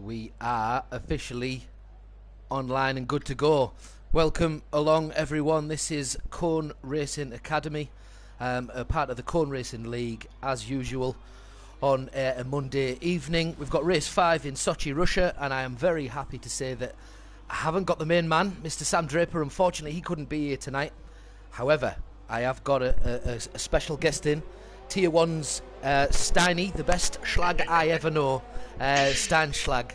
We are officially online and good to go. Welcome along, everyone. This is Cone Racing Academy, a part of the Cone Racing League, as usual, on a Monday evening. We've got race 5 in Sochi, Russia, and I am very happy to say that I haven't got the main man, Mr. Sam Draper. Unfortunately, he couldn't be here tonight. However, I have got a special guest in. Tier 1's Steiny, the best schlag I ever know. Stein Schlag,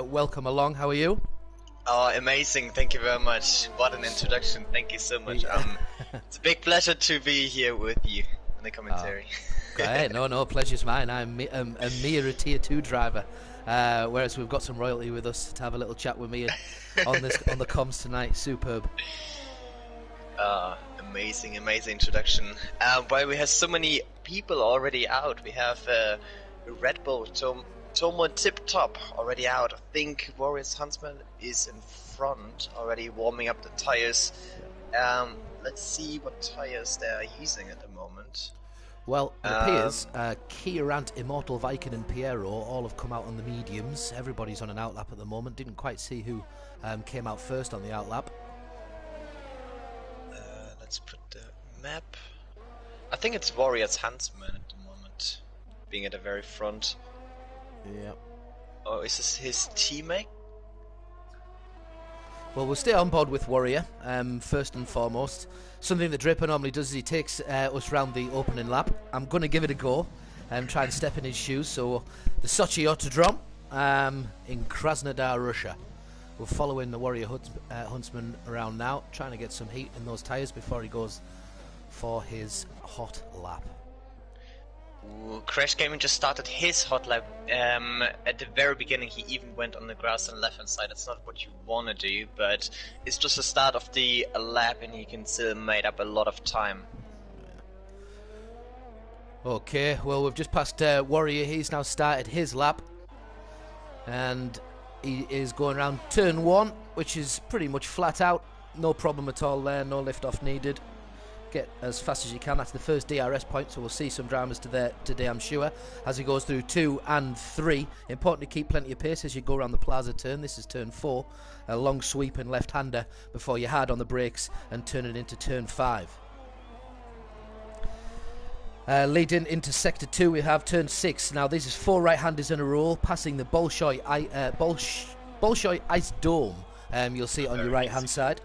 welcome along. How are you? Oh, amazing. Thank you very much. What an introduction. Thank you so much. It's a big pleasure to be here with you in the commentary. Great. No, pleasure's mine. I'm a mere Tier 2 driver, whereas we've got some royalty with us to have a little chat with me on the comms tonight. Superb. Amazing introduction. Well, we have so many people already out. We have Red Bull, Tomo Tip Top already out. I think Warriors Huntsman is in front, already warming up the tires. Let's see what tires they are using at the moment. Well, it appears Kierant, Immortal Viking and Piero all have come out on the mediums. Everybody's on an outlap at the moment. Didn't quite see who came out first on the outlap. Let's put the map. I think it's Warriors Huntsman at the moment, being at the very front. Yeah. Oh, is this his teammate? Well, we'll stay on board with Warrior, first and foremost. Something that Draper normally does is he takes us round the opening lap. I'm going to give it a go and try and step in his shoes. So, the Sochi Autodrome in Krasnodar, Russia. We're following the Warrior Huntsman around now, trying to get some heat in those tyres before he goes for his hot lap. Ooh, Crash Gaming just started his hot lap. At the very beginning, he even went on the grass on the left-hand side. That's not what you want to do, but it's just the start of the lap, and he can still make up a lot of time. Okay, well, we've just passed Warrior. He's now started his lap, and he is going around turn 1, which is pretty much flat out. No problem at all there, no lift off needed. Get as fast as you can. That's the first DRS point, so we'll see some dramas today, I'm sure, as he goes through 2 and 3. Important to keep plenty of pace as you go around the plaza turn. This is turn 4, a long sweep and left-hander before you're hard on the brakes and turn it into turn 5. Leading into sector 2, we have turn 6. Now this is 4 right-handers in a row, passing the Bolshoi Ice Dome. You'll see it on your right-hand side.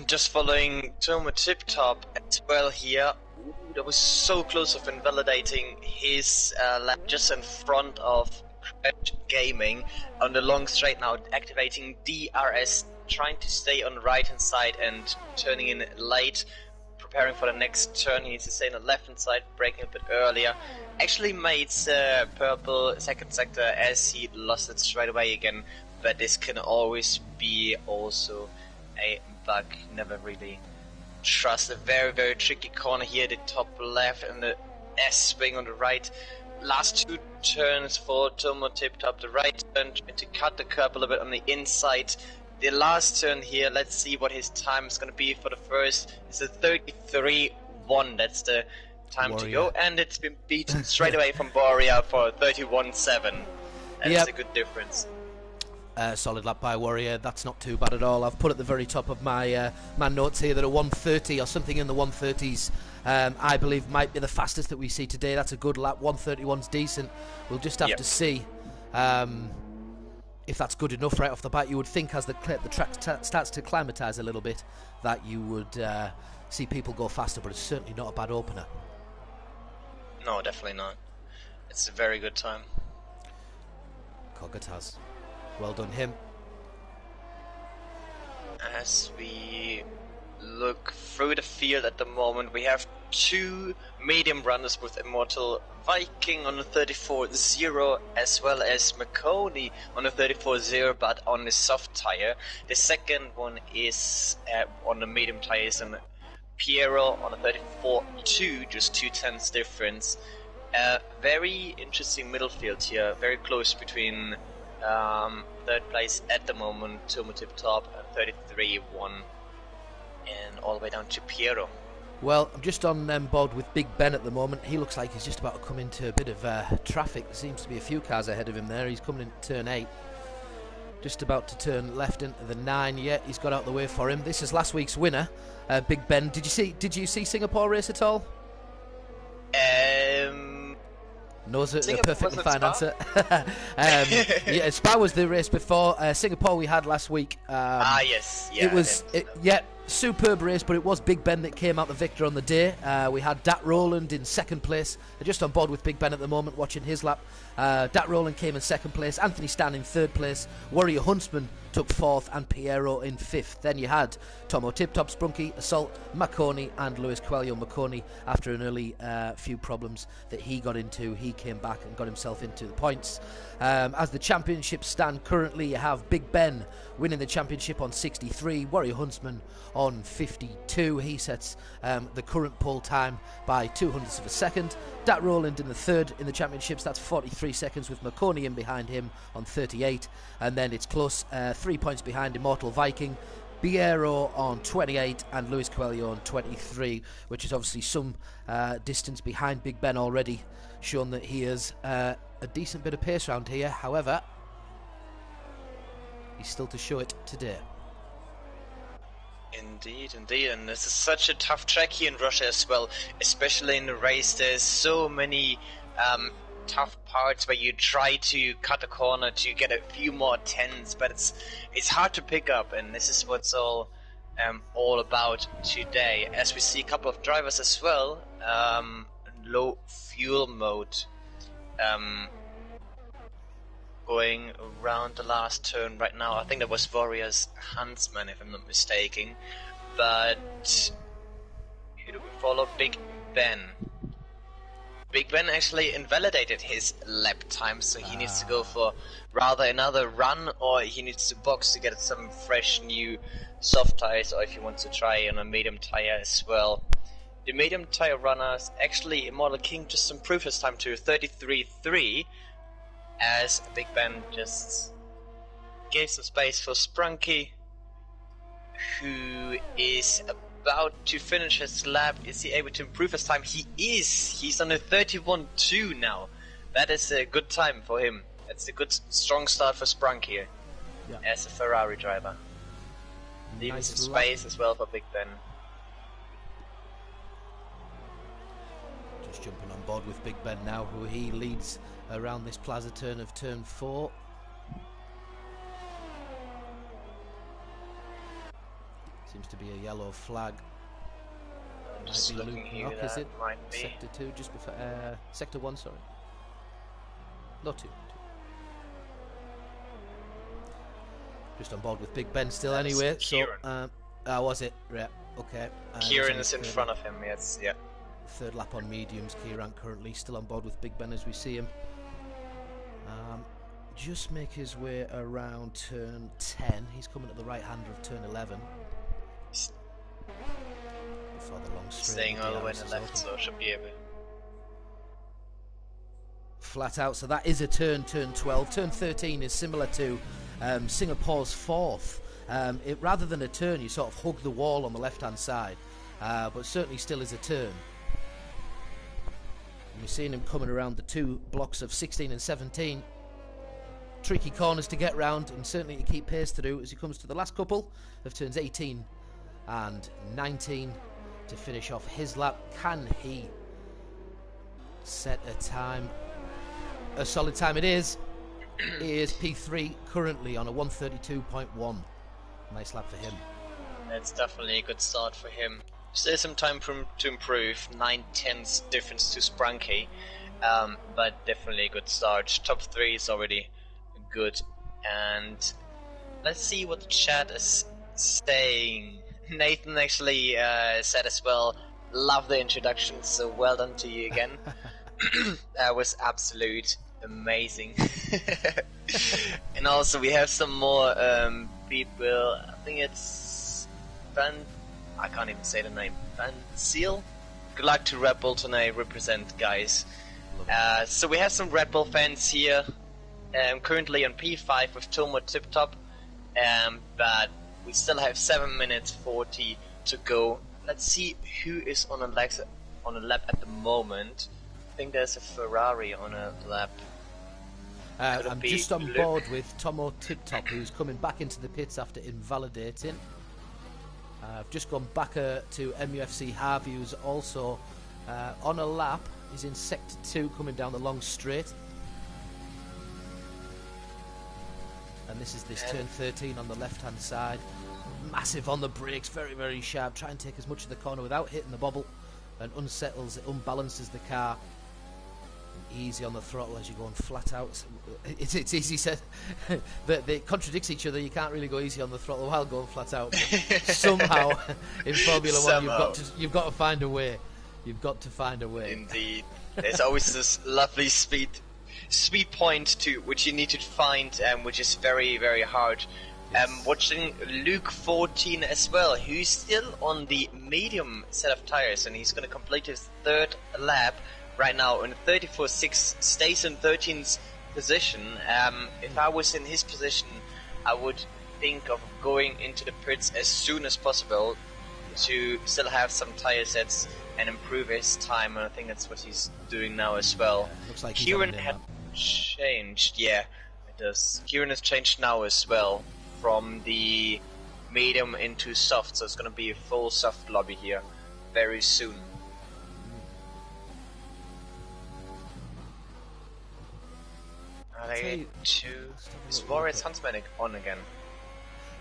Just following Tomo Tip Top as well here. Ooh, that was so close of invalidating his lap just in front of Crash Gaming on the long straight now, activating DRS, trying to stay on the right hand side and turning in late, preparing for the next turn. He needs to stay on the left hand side, braking a bit earlier. Actually made purple second sector as he lost it straight away again, but this can always be also a bug. Never really trust. A very tricky corner here, the top left and the S-swing on the right. Last 2 turns for Tomo Tip Top. The right turn, trying to cut the curb a little bit on the inside. The last turn here, let's see what his time is going to be for the first. It's a 33.1. That's the time Warrior to go, and it's been beaten straight away from Warrior for 31.7. That's a good difference. Solid lap by Warrior. That's not too bad at all. I've put at the very top of my my notes here that a 130 or something in the 130s I believe might be the fastest that we see today. That's a good lap. 131's decent. We'll just have to see if that's good enough right off the bat. You would think as the track starts to climatise a little bit that you would see people go faster, but it's certainly not a bad opener. No, definitely not. It's a very good time. Kogataz. Well done him. As we look through the field at the moment, we have 2 medium runners with Immortal Viking on the 34.0 as well as McConey on the 34.0 but on the soft tire. The second one is on the medium tires and Piero on the 34.2, just 2/10 difference. Very interesting middle field here, very close between third place at the moment, Tomo Tip Top, 33.1, and all the way down to Piero. Well, I'm just on board with Big Ben at the moment. He looks like he's just about to come into a bit of traffic. There seems to be a few cars ahead of him there. He's coming into turn 8. Just about to turn left into the 9. Yeah, he's got out the way for him. This is last week's winner, Big Ben. Did you see Singapore race at all? Knows a perfectly fine answer. Yeah, Spa was the race before. Singapore we had last week. Yes. Yeah, it was superb race, but it was Big Ben that came out the victor on the day. We had Dat Rowland in second place. They're just on board with Big Ben at the moment, watching his lap. Dat Rowland came in second place. Anthony Stan in third place. Warrior Huntsman took fourth, and Piero in fifth. Then you had Tomo Tip-Top, Sprunky, Assault, Marconi, and Luis Coelho. Marconi, after an early few problems that he got into, he came back and got himself into the points. As the championships stand currently, you have Big Ben winning the championship on 63, Warrior Huntsman on 52. He sets the current pole time by 200ths of a second. Dat Rowland in the third in the championships, that's 43 seconds, with Marconi in behind him on 38. And then it's close, 3 points behind Immortal Viking, Piero on 28, and Luis Coelho on 23, which is obviously some distance behind Big Ben already, shown that he has a decent bit of pace around here. However, he's still to show it today. Indeed, and this is such a tough track here in Russia as well, especially in the race. There's so many tough parts where you try to cut a corner to get a few more tens, but it's hard to pick up, and this is what's all about today. As we see a couple of drivers as well, low fuel mode, going around the last turn right now. I think that was Warrior's Huntsman, if I'm not mistaken. But who do we follow? Big Ben. Big Ben actually invalidated his lap time, so he needs to go for rather another run, or he needs to box to get some fresh new soft tires, or if he wants to try on a medium tire as well. The medium tire runners, actually Immortal King just improved his time to 33.3, as Big Ben just gave some space for Sprunky, who is about to finish his lap. Is he able to improve his time? He is! He's on a 31.2 now. That is a good time for him. That's a good, strong start for Sprunky as a Ferrari driver. Leaving some space as well for Big Ben. Just jumping on board with Big Ben now, who he leads around this plaza turn of turn 4. Seems to be a yellow flag. Just looking here, is it? Might be. Sector 2, just before Sector 1, sorry. Not 2. Just on board with Big Ben still anyway. Kieran. So, was it? Yeah, okay. Kieran is in front of him, yes, yeah. Third lap on mediums. Kieran currently still on board with Big Ben as we see him. Just make his way around turn 10. He's coming at the right hand of turn 11. Before the long straight. Staying all the way to the left, so should be able. Flat out, so that is a turn 12. Turn 13 is similar to Singapore's fourth. Rather than a turn, you sort of hug the wall on the left hand side, but certainly still is a turn. And we're seeing him coming around the two blocks of 16 and 17. Tricky corners to get round, and certainly to keep pace to do as he comes to the last couple of turns 18 and 19 to finish off his lap. Can he set a time? A solid time it is. He is P3 currently on a 132.1. Nice lap for him. That's definitely a good start for him. Still some time for him to improve. 9/10 difference to Sprunky, but definitely a good start. Top 3 is already good. And let's see what the chat is saying. Nathan actually said as well, love the introduction, so well done to you again. That was absolute amazing. And also we have some more people. I think it's I can't even say the name. Van Seal. Good luck to Red Bull tonight. Represent, guys. So we have some Red Bull fans here. Currently on P5 with Tomo Tip-Top, but we still have 7 minutes 40 to go let's see who is on a lap at the moment. I think there's a Ferrari on a lap. I'm just on board with Tomo Tiptop, who's coming back into the pits after invalidating. I've just gone back to MUFC Harvey, who's also on a lap. He's in Sector 2, coming down the long straight. And this is turn 13 on the left-hand side. Massive on the brakes, very, very sharp. Try and take as much of the corner without hitting the bobble. And unbalances the car. Easy on the throttle as you're going flat out. It's easy said. They contradict each other. You can't really go easy on the throttle while going flat out. Somehow, in Formula One, you've got to find a way. You've got to find a way. Indeed, there's always this lovely speed point to which you need to find, which is very, very hard. Yes. Watching Luke 14 as well, who's still on the medium set of tires, and he's going to complete his third lap right now in 34.6, stays in 13th position. If I was in his position, I would think of going into the pits as soon as possible to still have some tire sets and improve his time, and I think that's what he's doing now as well. Yeah, looks like Kieran had changed, yeah, it does. Kieran has changed now as well, from the medium into soft, so it's going to be a full soft lobby here very soon. Is Warriors Huntsman on again?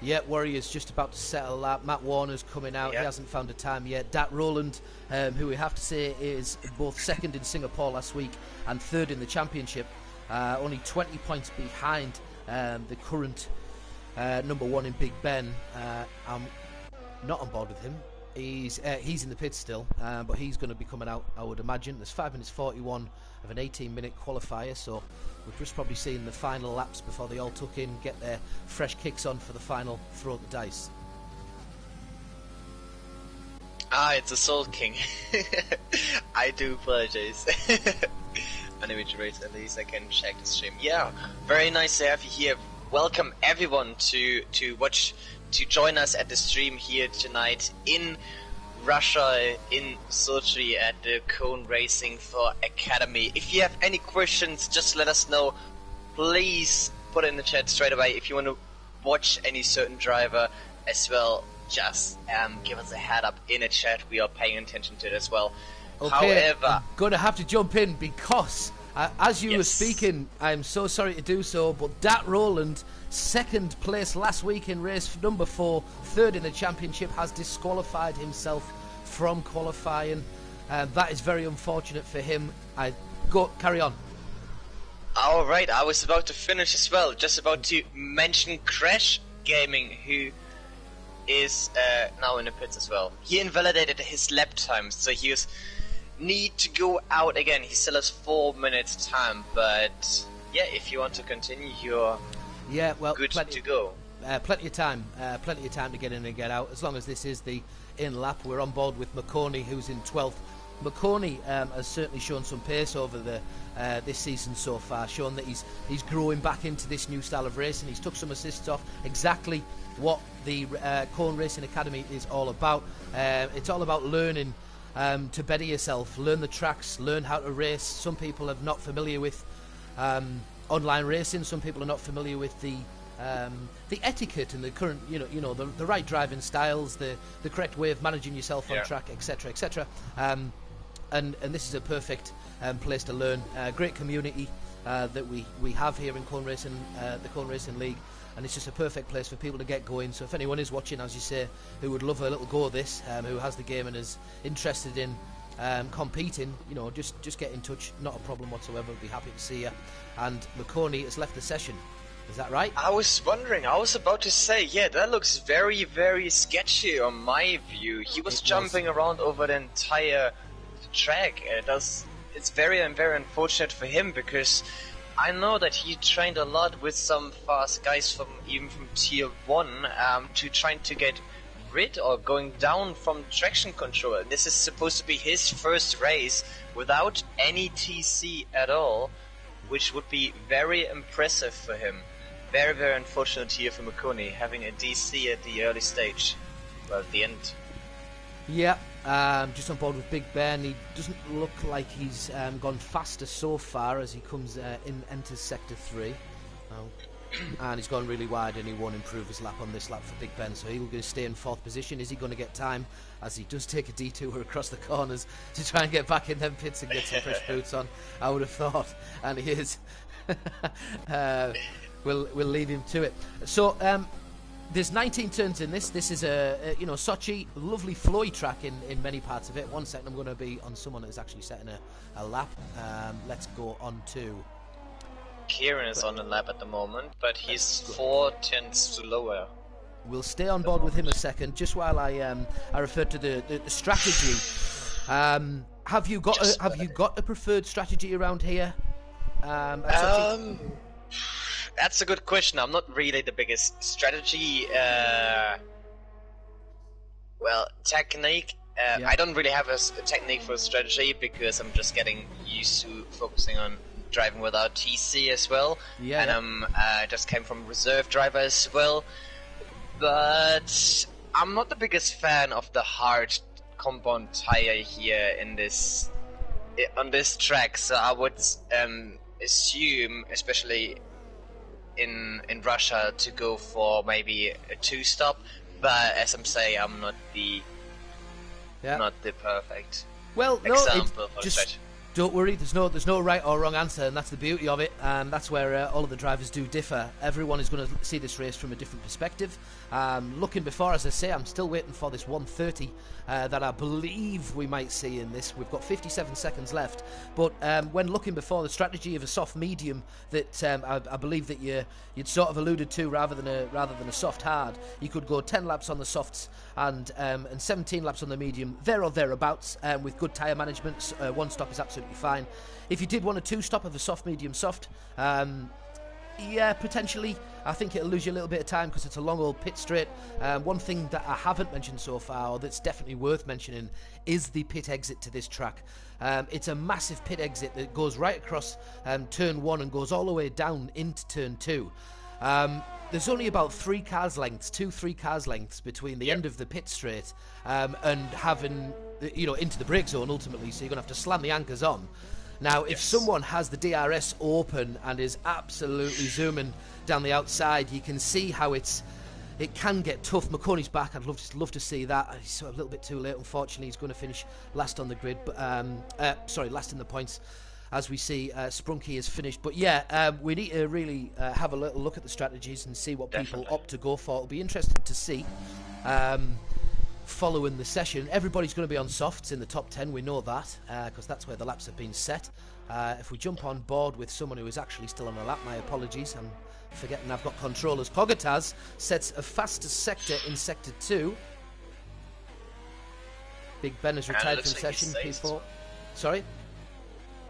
Yeah, Warriors just about to settle that. Matt Warner's coming out. Yeah. He hasn't found a time yet. Dat Roland, who we have to say is both second in Singapore last week and third in the championship, only 20 points behind the current number one in Big Ben. I'm not on board with him. He's in the pits still, but he's going to be coming out, I would imagine. There's 5 minutes 41 of an 18-minute qualifier, so we've just probably seen the final laps before they all tuck in, get their fresh kicks on for the final throw of the dice. It's a Soul King. I do apologize. On which race at least I can check the stream. Yeah, very nice to have you here. Welcome everyone to join us at the stream here tonight in Russia, in Sochi at the Cone Racing for Academy. If you have any questions, just let us know. Please put it in the chat straight away. If you want to watch any certain driver as well, just give us a head up in the chat. We are paying attention to it as well. Okay, However, I'm going to have to jump in because as you were Yes. speaking, I'm so sorry to do so, but Dat Roland, second place last week in race number 4, third in the championship, has disqualified himself from qualifying. That is very unfortunate for him. Carry on. alright, I was about to finish as well. Just about to mention Crash Gaming, who is now in the pits as well. He invalidated his lap time, so he need to go out again. He still has 4 minutes time, but yeah, if you want to continue, you're good to go. Plenty of time to get in and get out. As long as this is the in lap, we're on board with McConey, who's in 12th. McConey has certainly shown some pace over this season so far, showing that he's growing back into this new style of racing. He's took some assists off, exactly what the Cone Racing Academy is all about. It's all about learning to better yourself, learn the tracks, learn how to race. Some people are not familiar with online racing. Some people are not familiar with the etiquette and the current, the right driving styles, the correct way of managing yourself on track, etc., etc. And this is a perfect place to learn. Great community that we have here in Cone Racing, the Cone Racing League, and it's just a perfect place for people to get going. So if anyone is watching, as you say, who would love a little go of this, who has the game and is interested in competing, just get in touch. Not a problem whatsoever. We'd be happy to see you. And McConey has left the session. Is that right? I was wondering, I was about to say, yeah, that looks very, very sketchy on my view. He was jumping around over the entire track. It's very, very unfortunate for him, because I know that he trained a lot with some fast guys even from tier 1 to trying to get rid or going down from traction control. And this is supposed to be his first race without any TC at all, which would be very impressive for him. Very, very unfortunate here for McConey, having a DC at the early stage. Well, at the end. Yeah, just on board with Big Ben. He doesn't look like he's gone faster so far as he comes enters Sector 3. And he's gone really wide, and he won't improve his lap on this lap for Big Ben, so he'll going to stay in 4th position. Is he going to get time as he does take a detour across the corners to try and get back in them pits and get some fresh boots on? I would have thought, and he is. We'll leave him to it. So there's 19 turns in this. This is Sochi, lovely flowy track in many parts of it. 1 second, I'm going to be on someone that is actually setting a lap. Let's go on to. Kieran is on a lap at the moment, but he's 4 tenths slower. We'll stay on board with him a second, just while I refer to the strategy. Have you got a preferred strategy around here? That's a good question. I'm not really the biggest strategy. Technique. I don't really have a technique for strategy because I'm just getting used to focusing on driving without TC as well, and I just came from reserve driver as well. But I'm not the biggest fan of the hard compound tire here on this track. So I would assume, especially in Russia, to go for maybe a 2-stop. But as I'm saying, I'm not the perfect example for just don't worry. There's no right or wrong answer, and that's the beauty of it. And that's where all of the drivers do differ. Everyone is going to see this race from a different perspective. Looking before, as I say, I'm still waiting for this 130 that I believe we might see in this. We've got 57 seconds left, but when looking before, the strategy of a soft medium that I believe that you'd sort of alluded to, rather than a soft hard, you could go 10 laps on the softs and 17 laps on the medium, there or thereabouts, with good tyre management. 1 stop is absolutely fine. If you did want a 2-stop of a soft, medium, soft, potentially. I think it'll lose you a little bit of time because it's a long old pit straight. One thing that I haven't mentioned so far, or that's definitely worth mentioning, is the pit exit to this track. It's a massive pit exit that goes right across turn 1 and goes all the way down into turn 2. There's only about 3 cars lengths between the end of the pit straight and having, into the brake zone ultimately, so you're going to have to slam the anchors on. Now, if someone has the DRS open and is absolutely zooming down the outside, you can see how it can get tough. McConey's back. I'd love to see that. He's a little bit too late, unfortunately. He's going to finish last on the grid, but last in the points, as we see Sprunky is finished. But we need to really have a little look at the strategies and see what people opt to go for. It'll be interesting to see. Following the session, everybody's going to be on softs in the top 10. We know that because that's where the laps have been set. If we jump on board with someone who is actually still on a lap, my apologies, I'm forgetting I've got controllers. Kogataz sets a fastest sector in sector 2. Big Ben has retired from session. P4. Sorry?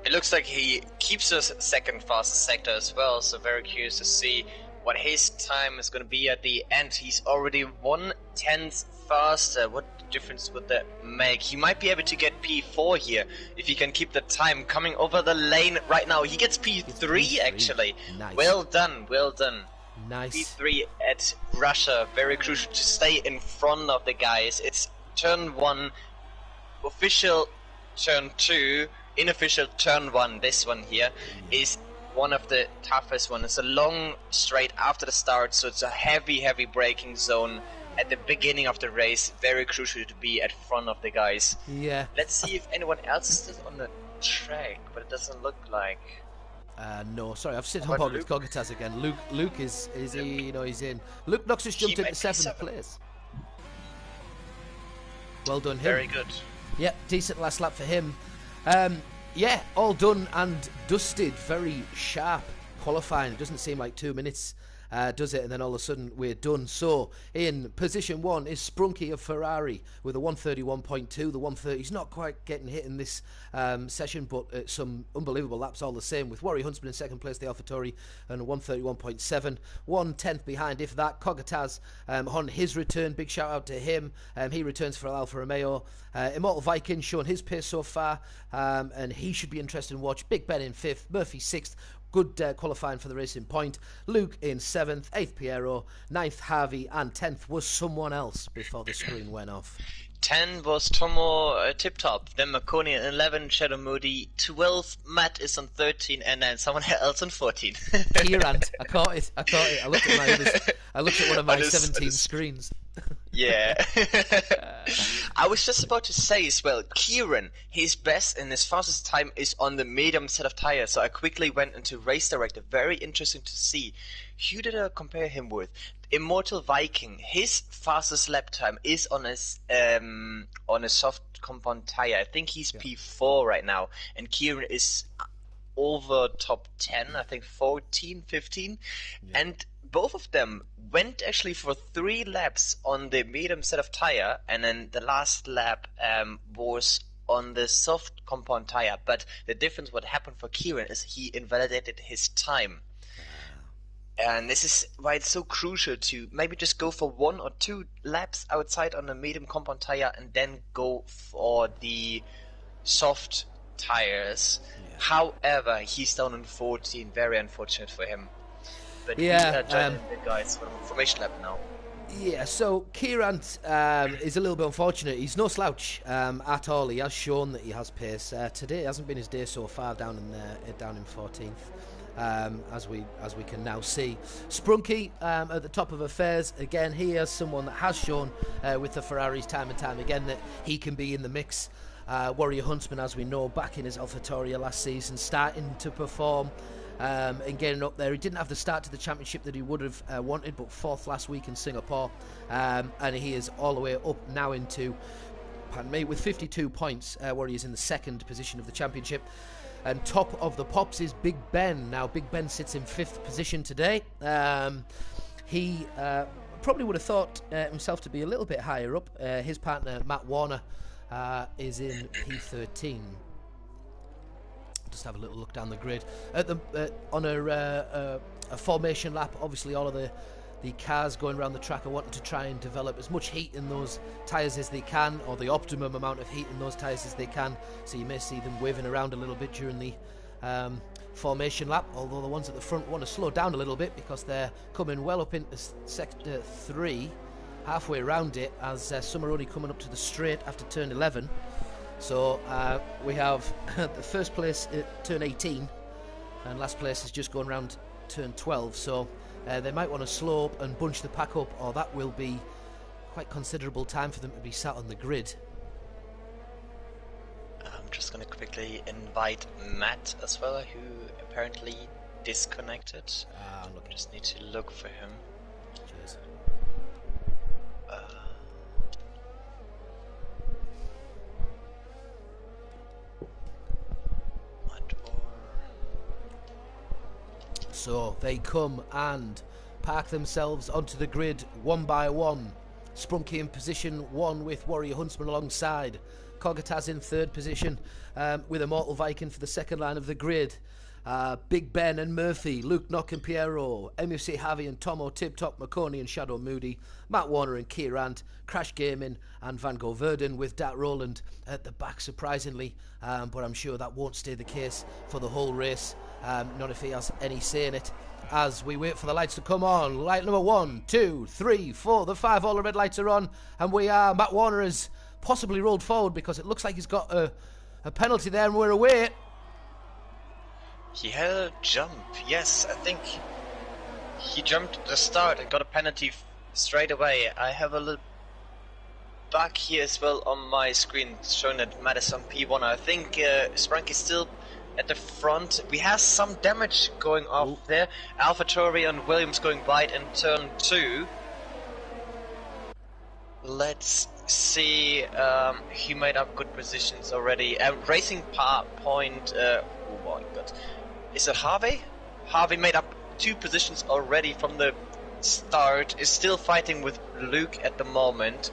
It looks like he keeps us second fastest sector as well, so very curious to see what his time is going to be at the end. He's already 1/10 faster. What difference would that make? He might be able to get P4 here if he can keep the time coming over the lane right now. He gets P3 actually. Nice. Well done. Nice. P3 at Russia. Very crucial to stay in front of the guys. It's turn 1, official turn 2, unofficial turn 1. This one here is one of the toughest ones. It's a long straight after the start, so it's a heavy braking zone at the beginning of the race. Very crucial to be at front of the guys. Yeah. Let's see if anyone else is still on the track, but it doesn't look like. No, sorry, I've sit on board with Kogataz again. Luke is he? He's in. Luke Knox has jumped into 7th place. Well done, him. Very good. Yep, decent last lap for him. All done and dusted. Very sharp qualifying. It doesn't seem like 2 minutes, does it? And then all of a sudden we're done. So in position 1 is Sprunky of Ferrari with a 131.2. The 130 is not quite getting hit in this session, but some unbelievable laps all the same, with Warri Huntsman in 2nd place, the AlphaTauri, and a 131.7. 1/10 behind, if that. Kogataz on his return. Big shout out to him. He returns for Alfa Romeo. Immortal Viking showing his pace so far, and he should be interested in watch. Big Ben in 5th, Murphy 6th. Good qualifying for the Racing Point. Luke in 7th, 8th Piero, 9th Harvey, and 10th was someone else before the screen went off. 10 was Tomo Tip Top, then Marconi on 11, Shadow Moody 12, Matt is on 13, and then someone else on 14. Kieran, I caught it. I looked at one of my 17 screens. Yeah. I was just about to say as well, Kieran, his best and his fastest time is on the medium set of tires, so I quickly went into Race Director. Very interesting to see. Who did I compare him with? Immortal Viking, his fastest lap time is on a soft compound tire. I think he's P4 right now, and Kieran is over top 10, I think 14, 15, and both of them went actually for 3 laps on the medium set of tire, and then the last lap was on the soft compound tire. But the difference, what happened for Kieran, is he invalidated his time. And this is why it's so crucial to maybe just go for 1 or 2 laps outside on the medium compound tire and then go for the soft tires. However, he's down in 14. Very unfortunate for him. But we are joining the guys for formation lap now. Yeah, so Kieran is a little bit unfortunate. He's no slouch at all. He has shown that he has pace. Today hasn't been his day so far, down in 14th. As we can now see. Sprunky at the top of affairs again. He is someone that has shown with the Ferraris time and time again that he can be in the mix. Warrior Huntsman, as we know, back in his AlphaTauri last season, starting to perform and getting up there. He didn't have the start to the championship that he would have wanted, but 4th last week in Singapore, and he is all the way up now into, pardon me, with 52 points, where he is in the 2nd position of the championship. And top of the pops is Big Ben. Now, Big Ben sits in 5th position today. He probably would have thought himself to be a little bit higher up. His partner, Matt Warner, is in P13. Just have a little look down the grid. On a formation lap, obviously all of the cars going around the track are wanting to try and develop as much heat in those tyres as they can, or the optimum amount of heat in those tyres as they can, so you may see them waving around a little bit during the formation lap, although the ones at the front want to slow down a little bit because they're coming well up into sector 3, halfway around it, as some are only coming up to the straight after turn 11. So we have the first place at turn 18, and last place is just going around turn 12, so they might want to slow up and bunch the pack up, or that will be quite considerable time for them to be sat on the grid. I'm just going to quickly invite Matt as well, who apparently disconnected. I just need to look for him. Cheers. So they come and park themselves onto the grid one by one. Sprunky in position 1 with Warrior Huntsman alongside. Kogataz in 3rd position with Immortal Viking for the 2nd line of the grid. Big Ben and Murphy, Luke Nock and Piero, MFC Harvey and Tomo, Tip Top, Marconi and Shadow Moody, Matt Warner and Kierant, Crash Gaming and Van Gogh Verden with Dat Roland at the back, surprisingly, but I'm sure that won't stay the case for the whole race, not if he has any say in it. As we wait for the lights to come on, light number 1, 2, 3, 4, the 5, all the red lights are on, and Matt Warner has possibly rolled forward because it looks like he's got a penalty there, and we're away. He had a jump, yes, I think he jumped at the start and got a penalty straight away. I have a little back here as well on my screen showing that Matt is on P1. I think Sprunk is still at the front. We have some damage going off there. AlphaTauri and Williams going wide in turn 2. Let's see, he made up good positions already. Racing point, oh my god. Is it Harvey? Harvey made up 2 positions already from the start. Is still fighting with Luke at the moment.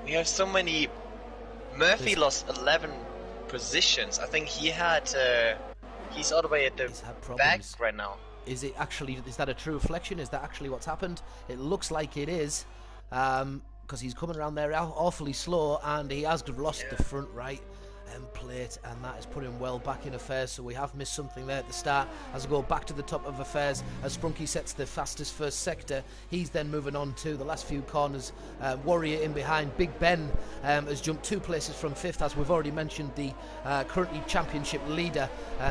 We have so many. Murphy lost 11 positions. I think he had. He's all the way at the back right now. Is it actually? Is that a true reflection? Is that actually what's happened? It looks like it is, because he's coming around there awfully slow, and he has lost the front right. plate, and that has put him well back in affairs. So we have missed something there at the start. As we go back to the top of affairs, as Sprunky sets the fastest first sector, he's then moving on to the last few corners. Warrior in behind. Big Ben has jumped 2 places from 5th, as we've already mentioned. The currently championship leader,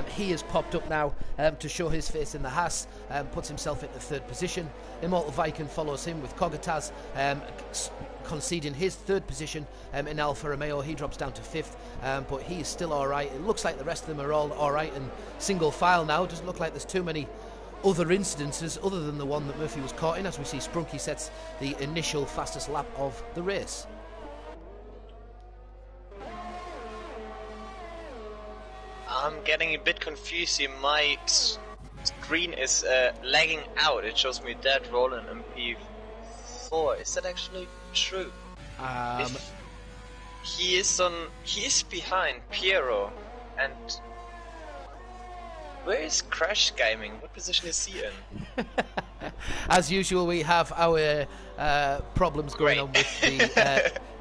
he has popped up now to show his face in the Haas, puts himself into 3rd position. Immortal Viking follows him with Kogatas conceding his 3rd position in Alfa Romeo. He drops down to 5th, but he is still alright. It looks like the rest of them are all alright in single file now. It doesn't look like there's too many other incidences other than the one that Murphy was caught in, as we see Sprunky sets the initial fastest lap of the race. I'm getting a bit confused here. My screen is lagging out. It shows me dead Roland and P4. Is that actually true? If he is behind Piero, and where is Crash Gaming? What position is he in? As usual, we have our problems going on with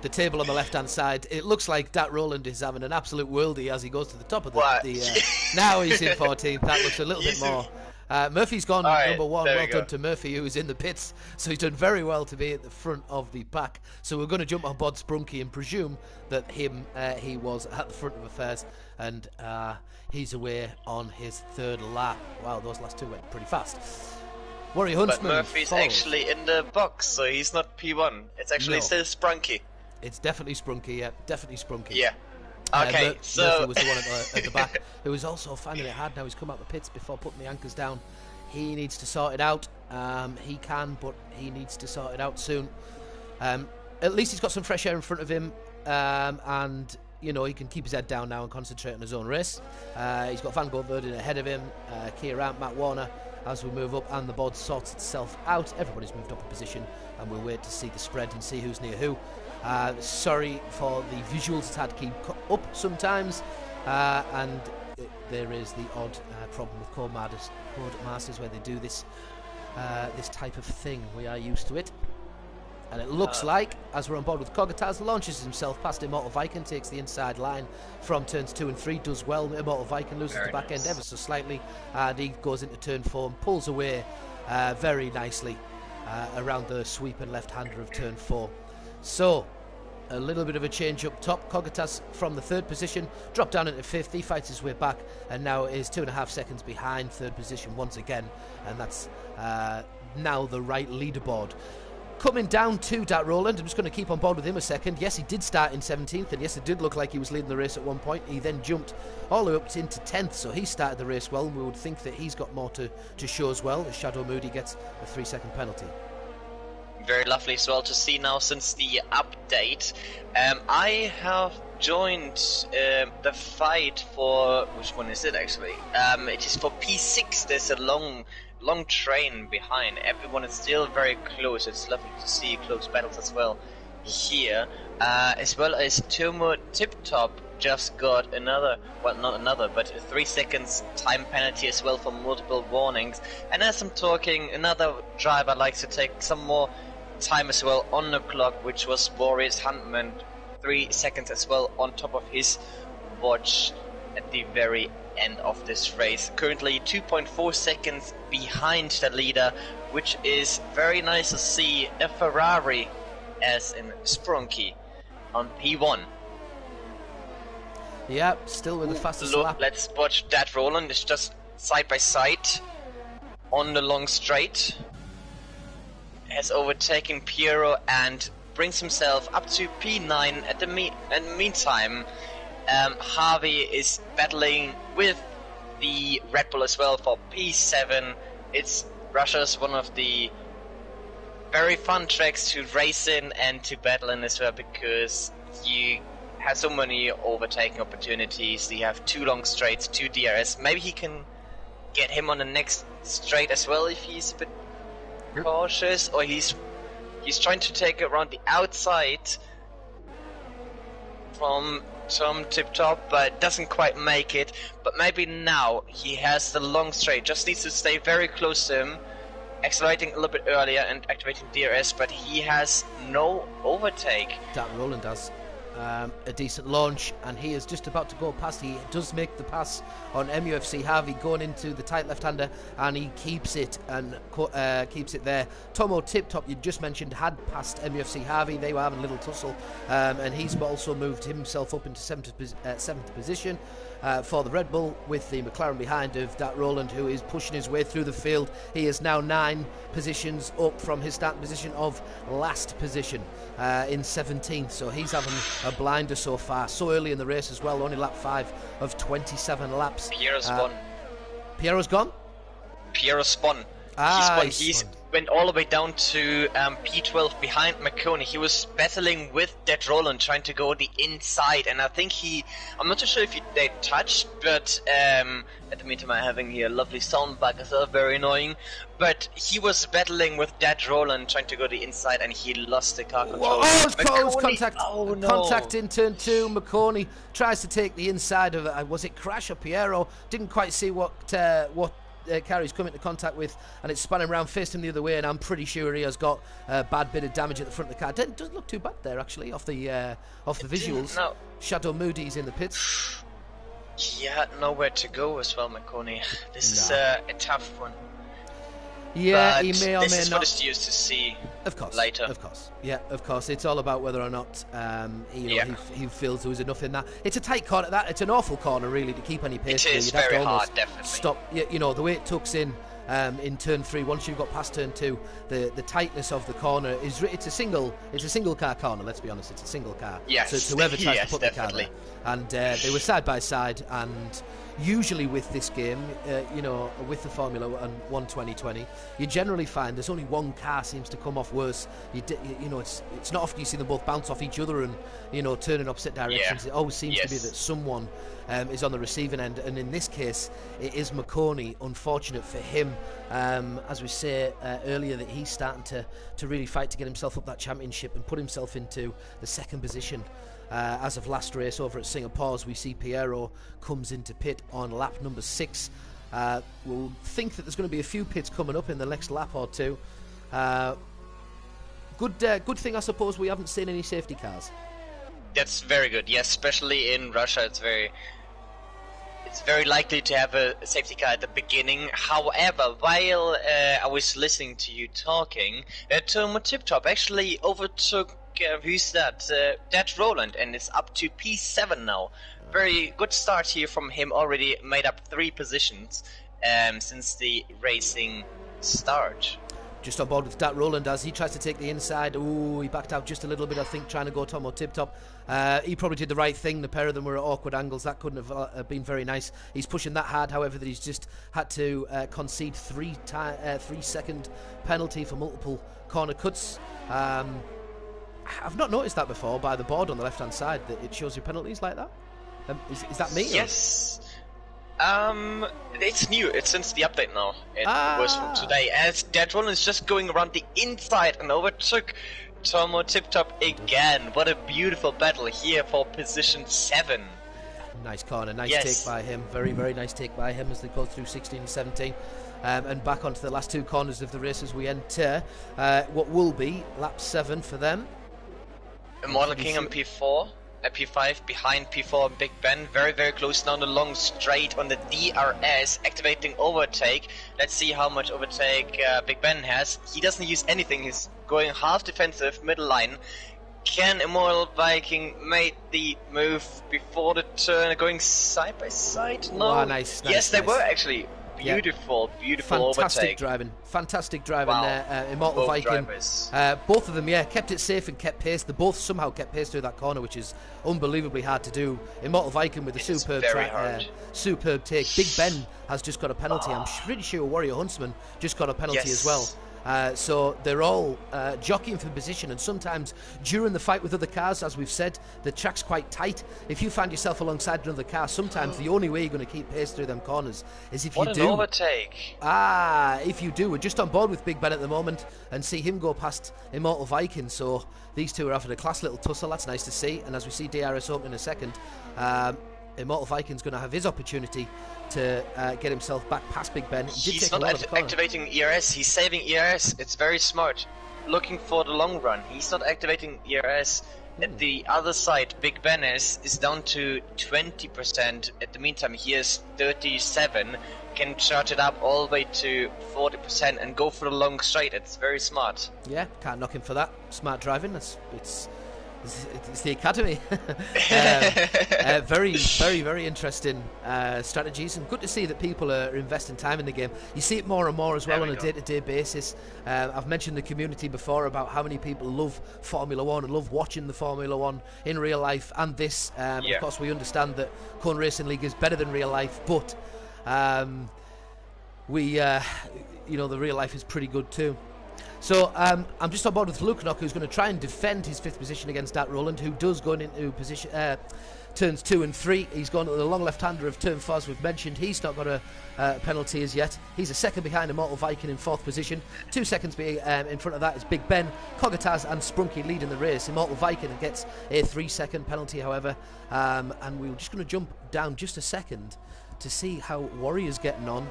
the table on the left-hand side. It looks like Dat Roland is having an absolute worldie as he goes to the top of the now he's in 14th. That looks a little bit more. Murphy's gone number 1. Well done to Murphy, who is in the pits. So he's done very well to be at the front of the pack. So we're going to jump on board Sprunky and presume that he was at the front of affairs, and he's away on his 3rd lap. Wow, those last 2 went pretty fast. Warrior Huntsman. But Murphy's follows. actually in the box, so he's not P1. It's actually still Sprunky. It's definitely Sprunky, yeah, definitely Sprunky. Yeah. Okay, so Murphy was the one at the back, who is also finding it hard now. He's come out the pits before putting the anchors down. He needs to sort it out. He can, but he needs to sort it out soon. At least he's got some fresh air in front of him, and you know he can keep his head down now and concentrate on his own race. He's got Van Goldverden ahead of him, CRA, Matt Warner. As we move up and the board sorts itself out, everybody's moved up a position, and we'll wait to see the spread and see who's near who. Sorry for the visuals, it's had to keep up sometimes, and there is the odd problem with Codemasters where they do this type of thing. We are used to it. And it looks like, as we're on board with Kogataz, launches himself past Immortal Viking, takes the inside line from turns 2 and 3, does well. Immortal Viking loses the back end ever so slightly, and he goes into turn 4 and pulls away very nicely around the sweep and left-hander of turn 4. So, a little bit of a change up top. Kogatas from the 3rd position, dropped down into 5th. He fights his way back and now is 2.5 seconds behind 3rd position once again. And that's now the right leaderboard. Coming down to Dat Roland, I'm just going to keep on board with him a second. Yes, he did start in 17th, and yes, it did look like he was leading the race at one point. He then jumped all the way up into 10th, so he started the race well, and we would think that he's got more to show as well, as Shadow Moody gets a 3-second penalty. Very lovely as well to see now since the update. I have joined the fight for... which one is it actually? It is for P6. There's a long train behind. Everyone is still very close. It's lovely to see close battles as well here. As well as Tomo Tip Top just got another, well, not another, but a 3 seconds time penalty as well for multiple warnings. And as I'm talking, another driver likes to take some more time as well on the clock, which was Boris Huntman, 3 seconds as well on top of his watch at the very end of this race. Currently 2.4 seconds behind the leader, which is very nice to see. A Ferrari as in Sprunky on P1. Yeah, still with the fastest lap. Let's watch that Roland. It's just side by side on the long straight. Has overtaken Piero and brings himself up to P9 at the meantime. Harvey is battling with the Red Bull as well for P7. It's Russia's one of the very fun tracks to race in and to battle in as well, because you have so many overtaking opportunities. You have 2 long straights, 2 DRS. Maybe he can get him on the next straight as well if he's a bit cautious, or he's trying to take it around the outside from Tom Tip Top, but doesn't quite make it. But maybe now he has the long straight, just needs to stay very close to him, accelerating a little bit earlier and activating DRS, but he has no overtake. That Roland does. a decent launch, and he is just about to go past. He does make the pass on MUFC Harvey going into the tight left-hander, and he keeps it and keeps it there. Tomo Tip Top, you just mentioned, had passed MUFC Harvey. They were having a little tussle, and he's also moved himself up into seventh position for the Red Bull, with the McLaren behind of Dat Roland, who is pushing his way through the field. He is now 9 positions up from his starting position of last position in 17th, so he's having a blinder so far, so early in the race as well, only lap 5 of 27 laps. Piero's spun. Piero's gone? Piero spun. He went all the way down to P12 behind McConey. He was battling with Dat Roland, trying to go the inside, and I think I'm not too sure if they touched, but at the meantime I'm having here a lovely sound bug as well, very annoying. But he was battling with Dat Roland, trying to go the inside, and he lost the car control. Contact! Oh, no. Contact in turn 2. McConey tries to take the inside of it. Was it Crash or Piero? Didn't quite see what car he's come into contact with, and it's spanning around, faced him the other way, and I'm pretty sure he has got a bad bit of damage at the front of the car. Doesn't look too bad there, actually, off the visuals. No. Shadow Moody's in the pits. He had nowhere to go as well, McConey. This is a tough one. Yeah, but he may or may not. This is what is used to see. Of course, later. Of course, yeah, of course. It's all about whether or not he feels there was enough in that. It's a tight corner. It's an awful corner, really, to keep any pace. It is very hard, definitely. Stop. You know, the way it tucks in turn 3. Once you've got past turn 2, the tightness of the corner is. It's a single car corner. Let's be honest. It's a single car. Yes. So it's whoever tries to put definitely. the car there. And they were side by side, and usually with this game, with the Formula 1 2020, you generally find there's only one car seems to come off worse. It's not often you see them both bounce off each other and turn in opposite directions. It always seems to be that someone is on the receiving end, and in this case it is McConey. Unfortunate for him, as we say earlier, that he's starting to really fight to get himself up that championship and put himself into the second position. As of last race over at Singapore's, we see Piero comes into pit on lap number 6. We'll think that there's going to be a few pits coming up in the next lap or two. Good thing, I suppose, we haven't seen any safety cars. That's very good. Yes, especially in Russia, it's very likely to have a safety car at the beginning. However, while I was listening to you talking, Tomo Tip Top actually overtook who's that? Dat Roland, and it's up to P7 now. Very good start here from him. Already made up 3 positions since the racing start. Just on board with Dat Roland as he tries to take the inside. Ooh, he backed out just a little bit, I think, trying to go Tomo Tip Top. He probably did the right thing. The pair of them were at awkward angles. That couldn't have been very nice. He's pushing that hard, however, that he's just had to concede 3-second penalty for multiple corner cuts. I've not noticed that before by the board on the left-hand side, that it shows you penalties like that. Is that me? Yes. It's new. It's since the update now. It was from today. As Dat Roland is just going around the inside and overtook Tomo Tip Top again. What a beautiful battle here for position 7. Nice corner, nice take by him. Very, very nice take by him as they go through 16 and 17. And back onto the last 2 corners of the race as we enter what will be lap 7 for them. Immortal Kingdom P4, P5 behind P4 and Big Ben, very very close down the long straight on the DRS, activating overtake. Let's see how much overtake Big Ben has. He doesn't use anything, he's going half defensive, middle line. Can Immortal Viking make the move before the turn, going side by side? No. Oh, nice. Yes, they were actually. Beautiful fantastic overtake. Fantastic driving there. Immortal Viking. Both of them, kept it safe and kept pace. They both somehow kept pace through that corner, which is unbelievably hard to do. Immortal Viking with a superb take. Big Ben has just got a penalty. I'm pretty sure Warrior Huntsman just got a penalty as well. So they're all jockeying for position, and sometimes during the fight with other cars, as we've said, the track's quite tight. If you find yourself alongside another car, sometimes the only way you're going to keep pace through them corners is if you do. What an overtake! If you do. We're just on board with Big Ben at the moment and see him go past Immortal Viking. So these two are having a class little tussle. That's nice to see. And as we see DRS open in a second, Immortal Viking's going to have his opportunity to get himself back past Big Ben. He's not activating ERS, he's saving ERS. It's very smart. looking for the long run. He's not activating ERS. At the other side, Big Ben is down to 20%. At the meantime, he is 37. Can charge it up all the way to 40% and go for the long straight. It's very smart. Yeah, can't knock him for that. Smart driving. It's the academy. Very, very, very interesting strategies, and good to see that people are investing time in the game. You see it more and more as well on a day-to-day basis. I've mentioned the community before about how many people love Formula One and love watching the Formula One in real life, and this. Of course, we understand that Cone Racing League is better than real life, but the real life is pretty good too. So I'm just on board with Luke Knock, who's going to try and defend his 5th position against Dat Roland, who does go into position turns 2 and 3. He's gone to the long left-hander of turn 4, as we've mentioned. He's not got a penalty as yet. He's a second behind Immortal Viking in 4th position. 2 seconds in front of that is Big Ben, Kogataz and Sprunky leading the race. Immortal Viking gets a 3-second penalty, however. And we're just going to jump down just a second to see how Warrior's getting on.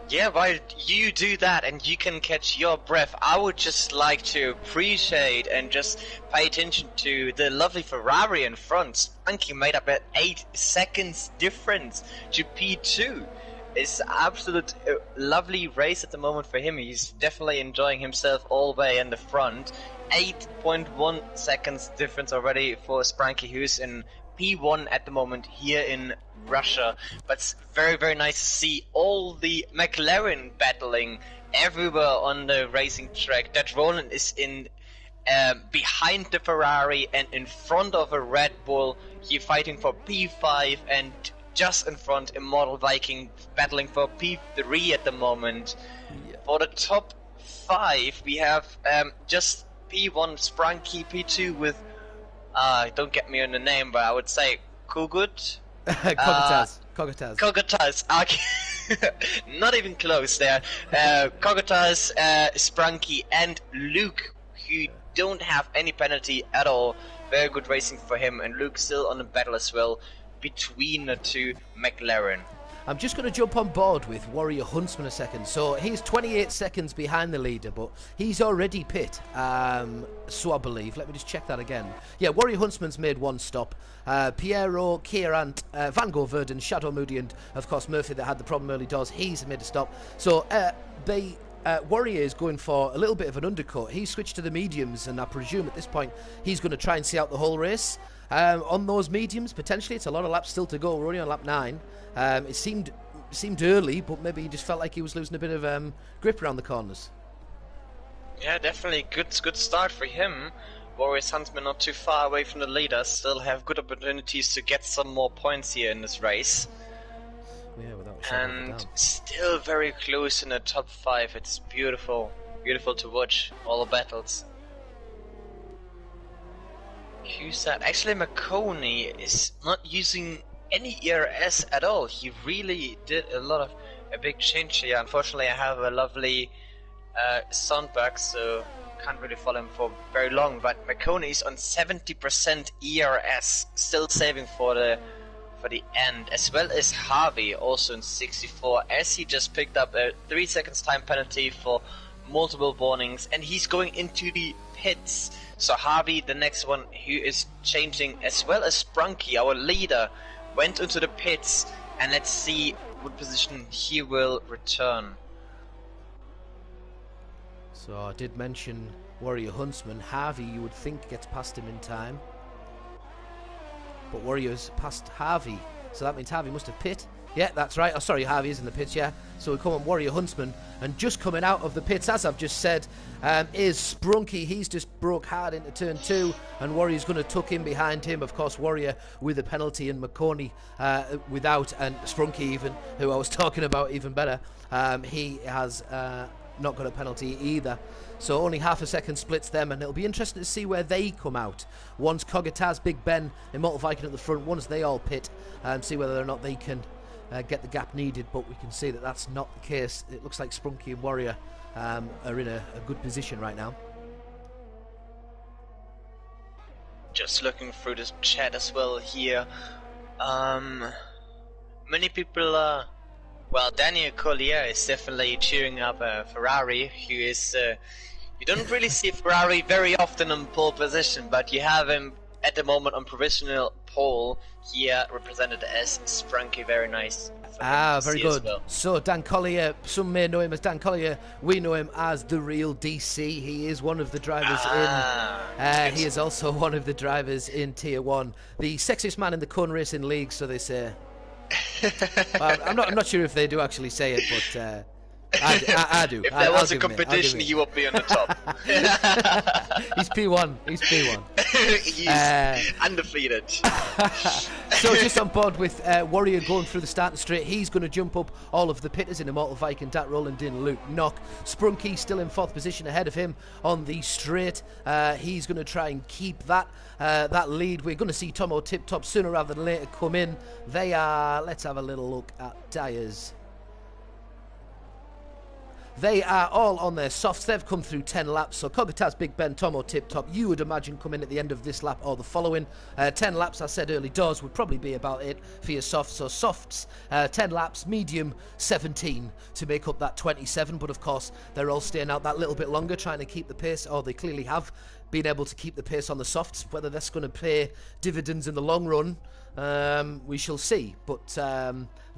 Yeah, while you do that and you can catch your breath, I would just like to appreciate and just pay attention to the lovely Ferrari in front. Spunky made up at 8 seconds difference to P2. It's absolute lovely race at the moment for him. He's definitely enjoying himself all the way in the front. 8.1 seconds difference already for Spranky, who's in P1 at the moment here in Russia. But it's very, very nice to see all the McLaren battling everywhere on the racing track. That Roland is in behind the Ferrari and in front of a Red Bull. He's fighting for P5 and just in front Immortal Viking battling for P3 at the moment. For the top 5 we have just P1 Spranky, P2 with don't get me on the name, but I would say Kogut. Kogataz. Kogataz. Okay. Not even close there. Kogataz, Sprunky, and Luke, who don't have any penalty at all. Very good racing for him, and Luke still on the battle as well between the 2 McLaren. I'm just going to jump on board with Warrior Huntsman a second. So he's 28 seconds behind the leader, but he's already pit. So I believe. Let me just check that again. Yeah, Warrior Huntsman's made 1 stop. Piero, Kierant, Van Gogh, Verdon, Shadow Moody, and of course Murphy that had the problem early doors. He's made a stop. So Warrior is going for a little bit of an undercut. He's switched to the mediums, and I presume at this point he's going to try and see out the whole race. On those mediums, potentially, it's a lot of laps still to go. We're only on lap 9. It seemed early, but maybe he just felt like he was losing a bit of grip around the corners. Yeah, definitely good start for him. Warriors Huntsman not too far away from the leader, still have good opportunities to get some more points here in this race. Yeah, without a shadow of a doubt. Still very close in the top 5. It's beautiful to watch all the battles. Who's that? Actually, McConey is not using any ERS at all. He really did a big change here. Unfortunately, I have a lovely soundbug, so can't really follow him for very long. But McConey is on 70% ERS, still saving for the end, as well as Harvey, also in 64, as he just picked up a 3 seconds time penalty for multiple warnings, and he's going into the pits. So Harvey, the next one who is changing, as well as Sprunky, our leader, went into the pits, and let's see what position he will return. So I did mention Warrior Huntsman. Harvey, you would think, gets past him in time, but Warrior's past Harvey, so that means Harvey must have pit. Yeah, that's right. Oh, sorry, Harvey is in the pits, yeah. So we come on Warrior Huntsman, and just coming out of the pits, as I've just said, is Sprunky. He's just broke hard into turn 2, and Warrior's going to tuck in behind him. Of course, Warrior with a penalty, and McConey without, and Sprunky even, who I was talking about even better, he has not got a penalty either. So only half a second splits them, and it'll be interesting to see where they come out. One's Kogataz, Big Ben, Immortal Viking at the front. Once they all pit, and see whether or not they can get the gap needed, but we can see that that's not the case. It looks like Sprunky and Warrior are in a good position right now. Just looking through this chat as well here. Many people well, Daniel Collier is definitely cheering up Ferrari, who is You don't really see Ferrari very often in pole position, but you have him at the moment on provisional pole here, represented as Sprunky. Very nice. Very good. Well. So Dan Collier, some may know him as Dan Collier. We know him as the real DC. He is one of the drivers he is also one of the drivers in Tier 1. The sexiest man in the Cone Racing League, so they say. Well, I'm not sure if they do actually say it, but I do. If there was a competition, he would be on the top. He's P1. He's P1. He's undefeated. So just on board with Warrior going through the starting straight, he's going to jump up all of the pitters in Immortal Viking, Dat Roland in Luke Knock. Sprunky still in 4th position ahead of him on the straight. He's going to try and keep that lead. We're going to see Tomo Tip Top sooner rather than later come in. They are, let's have a little look at tyres. They are all on their softs. They've come through 10 laps. So Kogataz, Big Ben, Tomo, Tip Top, you would imagine come in at the end of this lap or the following. 10 laps, I said early doors, would probably be about it for your softs. So softs, 10 laps, medium, 17 to make up that 27. But of course, they're all staying out that little bit longer, trying to keep the pace, or they clearly have been able to keep the pace on the softs. Whether that's going to pay dividends in the long run, we shall see. But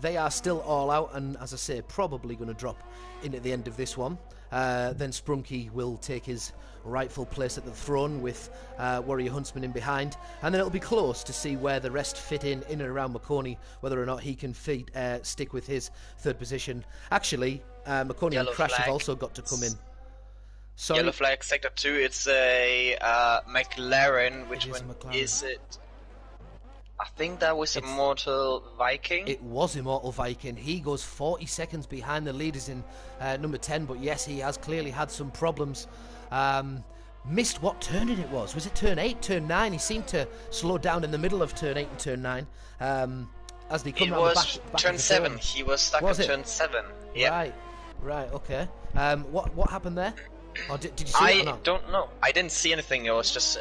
they are still all out, and as I say, probably going to drop in at the end of this one. Then Sprunky will take his rightful place at the throne with Warrior Huntsman in behind, and then it'll be close to see where the rest fit in and around McConey, whether or not he can stick with his 3rd position. Actually, McConey and Crash have also got to come in. Sorry? Yellow flag, sector 2, it's a McLaren. Which one is it? I think that was Immortal Viking. It was Immortal Viking. He goes 40 seconds behind the leaders in number 10, but yes, he has clearly had some problems. Missed what turn it was. Was it turn 8, turn 9? He seemed to slow down in the middle of turn 8 and turn 9. As they come around the back turn of the 7. turn. He was stuck at turn 7. Yep. Right, okay. What happened there? Or did you see it or not? I don't know. I didn't see anything. It was just...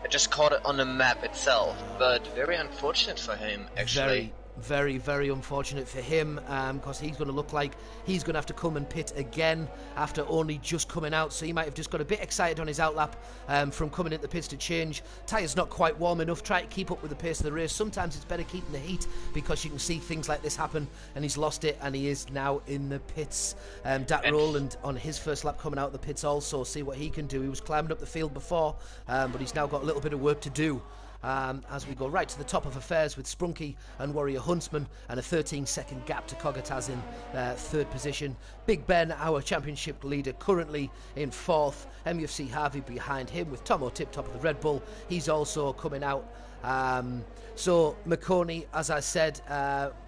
I just caught it on the map itself, but very unfortunate for him, actually. Very, very unfortunate for him, because he's going to look like he's going to have to come and pit again after only just coming out, so he might have just got a bit excited on his outlap from coming into the pits to change. Tyres not quite warm enough, try to keep up with the pace of the race. Sometimes it's better keeping the heat, because you can see things like this happen, and he's lost it, and he is now in the pits. Dat Roland on his first lap coming out of the pits also, see what he can do. He was climbing up the field before, but he's now got a little bit of work to do. As we go right to the top of affairs with Sprunky and Warrior Huntsman, and a 13-second gap to Kogataz in 3rd position. Big Ben, our championship leader, currently in 4th. MUFC Harvey behind him with Tomo Tip Top of the Red Bull. He's also coming out. So McConey, as I said,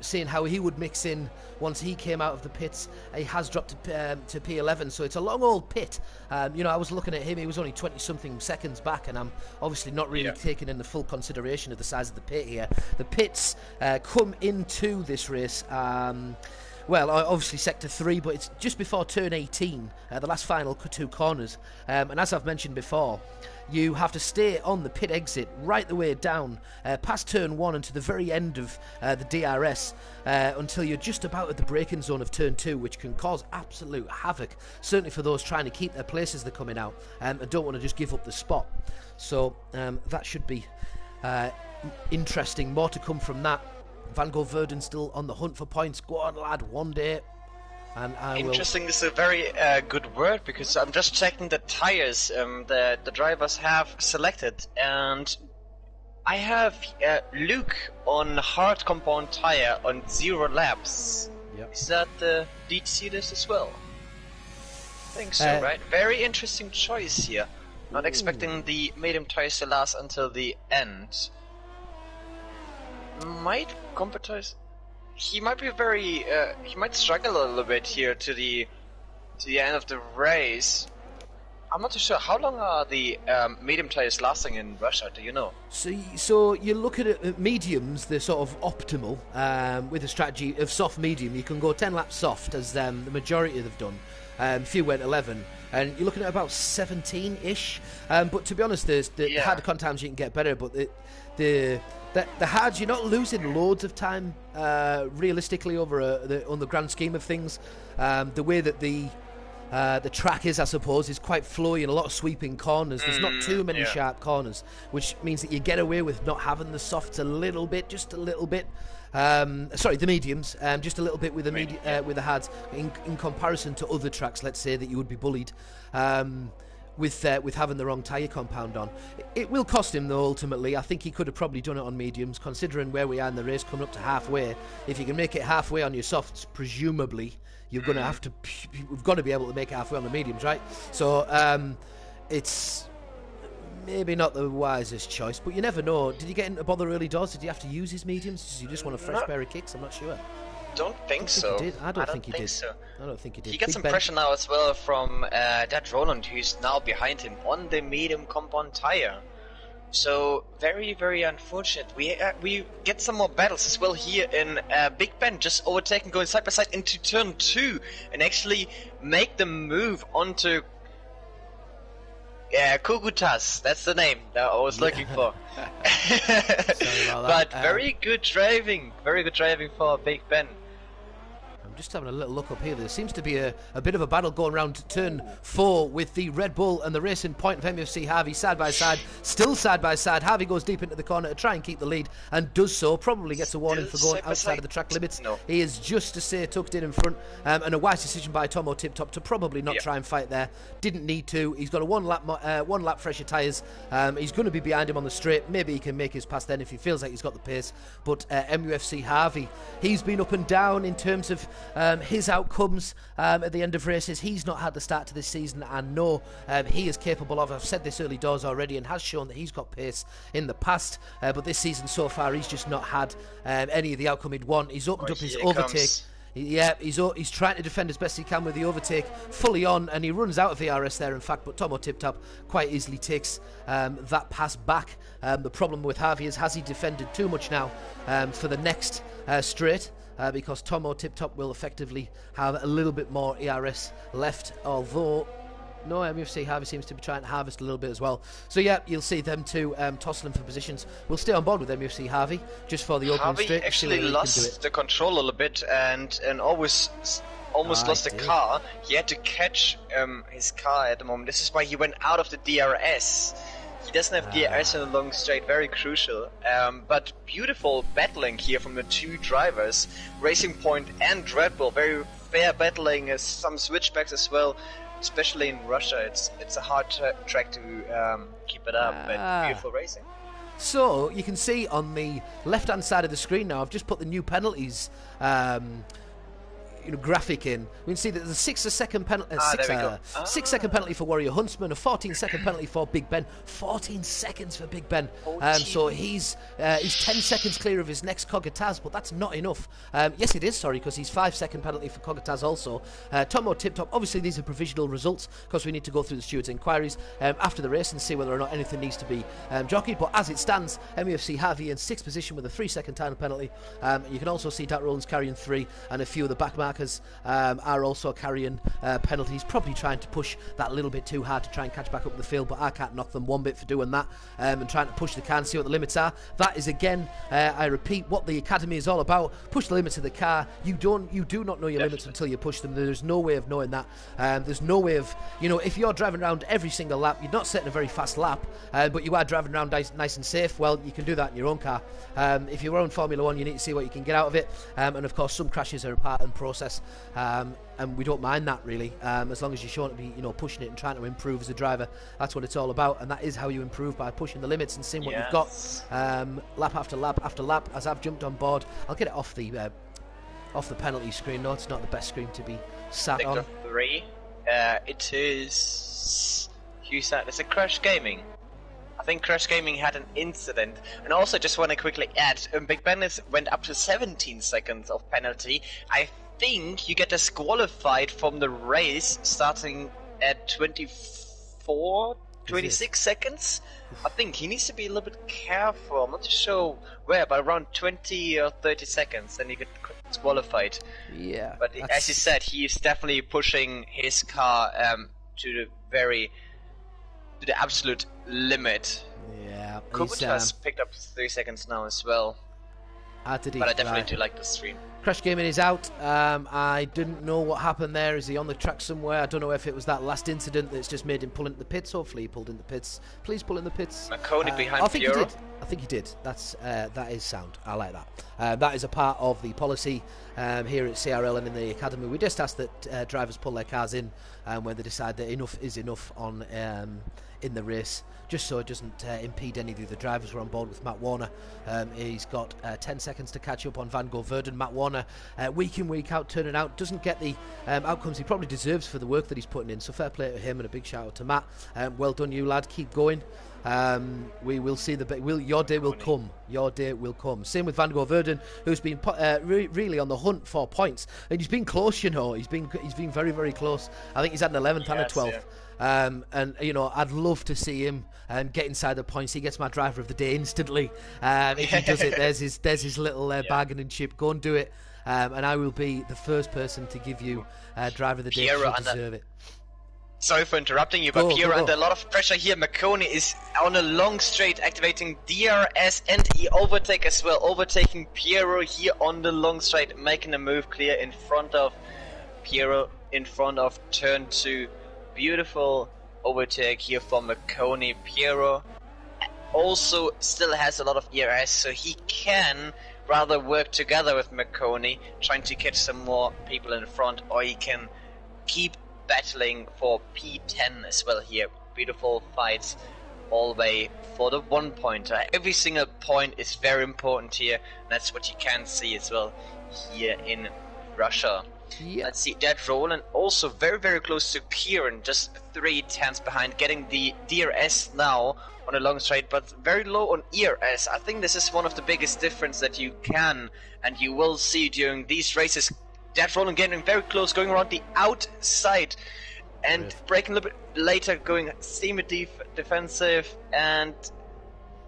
seeing how he would mix in once he came out of the pits, he has dropped to P11, so it's a long old pit. I was looking at him, he was only 20-something seconds back, and I'm obviously not really taking in the full consideration of the size of the pit here. The pits come into this race, well, obviously Sector 3, but it's just before turn 18, the last final 2 corners. And as I've mentioned before, you have to stay on the pit exit right the way down, past turn 1 and to the very end of the DRS, until you're just about at the braking zone of turn 2, which can cause absolute havoc, certainly for those trying to keep their place as they're coming out, and don't want to just give up the spot. So that should be interesting. More to come from that. Van Gogh Verden still on the hunt for points. Go on, lad, one day. And interesting is a very good word, because I'm just checking the tires the drivers have selected, and I have Luke on hard compound tire on 0 laps. Yep. Is that the DC list as well? I think so, right? Very interesting choice here. Not expecting the medium tires to last until the end. Might competize. He might be very. He might struggle a little bit here to the end of the race. I'm not too sure. How long are the medium tires lasting in Russia? Do you know? So you look at mediums, they're sort of optimal with a strategy of soft medium. You can go 10 laps soft, as the majority have done. Few went 11, and you're looking at about 17-ish. But to be honest, the harder times you can get better. But the hards, you're not losing loads of time realistically over on the grand scheme of things. The way that the The track is, I suppose, is quite flowy and a lot of sweeping corners. There's not too many sharp corners, which means that you get away with not having the softs a little bit, just a little bit. Sorry, the mediums, just a little bit with the with the hards in comparison to other tracks. Let's say that you would be bullied with having the wrong tyre compound on. It will cost him though. Ultimately, I think he could have probably done it on mediums, considering where we are in the race, coming up to halfway. If you can make it halfway on your softs, presumably you're going to have to. We've got to be able to make it halfway on the mediums, right? So it's maybe not the wisest choice, but you never know. Did he get into bother early doors? Did he have to use his mediums? Did he just want a fresh pair of kicks? I'm not sure. Don't think so. I don't think he did. So. I don't think he did. He gets some pressure now as well from that Roland, who's now behind him on the medium compound tire. So very, very unfortunate. We get some more battles as well here in Big Ben, just overtaking, going side by side into turn 2, and actually make the move onto Kugutas. That's the name that I was looking for. But very good driving for Big Ben. Just having a little look up here. There seems to be a bit of a battle going around turn 4 with the Red Bull and the Racing Point of MFC Harvey side by side, still side by side. Harvey goes deep into the corner to try and keep the lead and does so. Probably gets a warning for going outside of the track limits. No. He is just to say tucked in front, and a wise decision by Tomo Tip Top to probably not try and fight there. Didn't need to. He's got a one lap fresher tyres. He's going to be behind him on the straight. Maybe he can make his pass then if he feels like he's got the pace. But MUFC Harvey, he's been up and down in terms of his outcomes at the end of races. He's not had the start to this season, and no, he is capable of. I've said this early doors already and has shown that he's got pace in the past, but this season so far he's just not had any of the outcome he'd want. He's opened up his overtake. He's trying to defend as best he can with the overtake fully on, and he runs out of VRS there, in fact, but Tomo Tip Top quite easily takes that pass back. The problem with Harvey is, has he defended too much now for the next straight? Because Tomo Tip Top will effectively have a little bit more ERS left, although no, MUFC Harvey seems to be trying to harvest a little bit as well. So yeah, you'll see them two tussling for positions. We'll stay on board with MUFC Harvey just for the opening straight. Harvey actually lost the control a little bit and almost lost the car. He had to catch his car at the moment. This is why he went out of the DRS. He doesn't have DRS in a long straight, very crucial. But beautiful battling here from the two drivers, Racing Point and Red Bull. Very fair battling, some switchbacks as well. Especially in Russia, it's a hard track to keep it up, but beautiful racing. So you can see on the left-hand side of the screen now, I've just put the new penalties graphic in. We can see that there's a 6-second penalty, 6-second penalty for Warrior Huntsman, a 14-second penalty for Big Ben. 14 seconds for Big Ben. So he's 10 seconds clear of his next Kogataz, but that's not enough. Yes, it is, sorry, because he's 5-second penalty for Kogataz also. Tomo Tip Top, obviously these are provisional results because we need to go through the steward's inquiries after the race and see whether or not anything needs to be jockeyed. But as it stands, MUFC Harvey in 6th position with a 3-second time penalty. You can also see Dat Rollins carrying 3, and a few of the backmarkers are also carrying penalties, probably trying to push that a little bit too hard to try and catch back up in the field, but I can't knock them one bit for doing that, and trying to push the car and see what the limits are. That is again, I repeat, what the academy is all about. Push the limits of the car. You do not know your limits until you push them. There's no way of knowing that. There's no way of, if you're driving around every single lap, you're not setting a very fast lap, but you are driving around nice and safe. Well, you can do that in your own car. If you're on Formula 1, you need to see what you can get out of it, and of course some crashes are a part of the process. And we don't mind that really, as long as you're showing to be, pushing it and trying to improve as a driver. That's what it's all about, and that is how you improve, by pushing the limits and seeing what you've got, lap after lap after lap. As I've jumped on board, I'll get it off the penalty screen. No, it's not the best screen to be sat on. 3. It is. Who's that? It's a Crash Gaming. I think Crash Gaming had an incident. And also just want to quickly add, Big Ben went up to 17 seconds of penalty. I think you get disqualified from the race starting at 26 seconds. I think he needs to be a little bit careful. I'm not too sure where, but around 20 or 30 seconds, then you get disqualified. Yeah. But as you said, he is definitely pushing his car to the absolute limit. Yeah. Kubota has picked up 3 seconds now as well. did he? But I definitely Right. do like the stream. Crash Gaming is out. I didn't know what happened there. Is he on the track somewhere? I don't know if it was that last incident that's just made him pull into the pits. Hopefully he pulled in the pits. Please pull in the pits. Marconi behind I think Piero. he did. I think he did. That is sound. I like that. That is a part of the policy here at CRL and in the academy. We just ask that drivers pull their cars in when they decide that enough is enough on in the race, just so it doesn't impede any of the other drivers. We're on board with Matt Warner. He's got 10 seconds to catch up on Van Gogh Verden. Matt Warner, week in, week out, turning out, doesn't get the outcomes he probably deserves for the work that he's putting in. So fair play to him and a big shout out to Matt. Well done, you lad. Keep going. We will see your day will come. Your day will come. Same with Van Gogh Verden, who's been really on the hunt for points, and he's been close. You know, he's been very, very close. I think he's had an 11th and a 12th. Yeah. And you know, I'd love to see him get inside the points. He gets my driver of the day instantly. If he does it, there's his little bargaining chip. Go and do it, and I will be the first person to give you driver of the day if you deserve it. Sorry for interrupting you, but Piero under a lot of pressure here. Marconi is on a long straight, activating DRS and overtake as well, overtaking Piero here on the long straight, making a move clear in front of Piero, in front of turn 2. Beautiful overtake here for Marconi. Piero also still has a lot of ERS, so he can rather work together with Marconi, trying to catch some more people in front, or he can keep battling for P10 as well here. Beautiful fights all the way for the 1-pointer. Every single point is very important here, and that's what you can see as well here in Russia. Yep. Let's see, that Roland also very, very close to Kieran, just 3/10 behind, getting the DRS now on a long straight, but very low on ERS. I think this is one of the biggest difference that you can and you will see during these races. That Roland getting very close, going around the outside and breaking a little bit later, going semi-defensive, and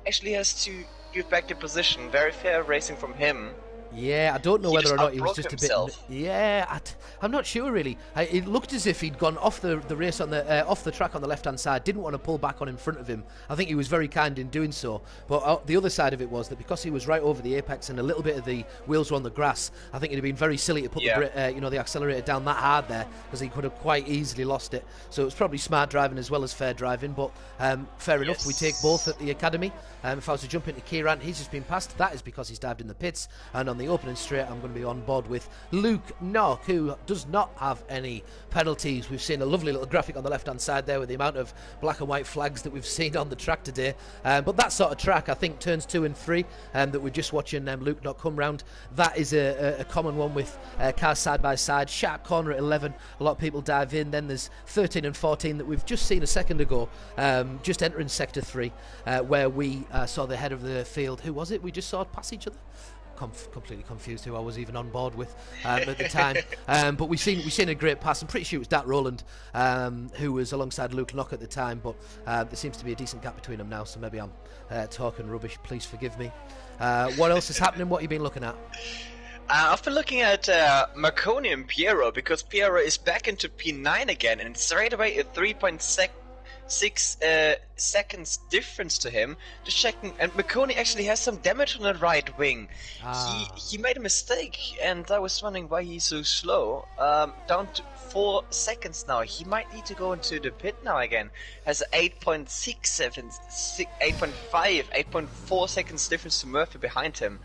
actually has to give back the position. Very fair racing from him. Yeah, I don't know whether or not he was just himself. a bit. Yeah, I'm not sure really. It looked as if he'd gone off the race on the off the track on the left hand side. Didn't want to pull back on in front of him. I think he was very kind in doing so. But the other side of it was that because he was right over the apex and a little bit of the wheels were on the grass, I think it'd have been very silly to put the accelerator down that hard there, because he could have quite easily lost it. So it was probably smart driving as well as fair driving. But fair enough, we take both at the academy. If I was to jump into Kieran, he's just been passed. That is because he's dived in the pits, and on the opening straight I'm going to be on board with Luke Knock, who does not have any penalties. We've seen a lovely little graphic on the left hand side there with the amount of black and white flags that we've seen on the track today, but that sort of track, I think turns 2 and 3 that we're just watching Luke Knock come round, that is a common one with cars side by side. Sharp corner at 11, a lot of people dive in. Then there's 13 and 14 that we've just seen a second ago, just entering sector 3, where we saw the head of the field. Who was it we just saw pass each other? Completely confused who I was even on board with at the time, but we've seen a great pass. I'm pretty sure it was Dat Roland who was alongside Luke Knock at the time, but there seems to be a decent gap between them now, so maybe I'm talking rubbish, please forgive me. What else is happening? What have you been looking at? I've been looking at Marconi and Piero, because Piero is back into P9 again, and straight away a 3.6 seconds difference to him. Just checking, and Marconi actually has some damage on the right wing. He made a mistake, and I was wondering why he's so slow. Down to 4 seconds now. He might need to go into the pit now again. Has 8.67, 8.5, 8.4 seconds difference to Murphy behind him.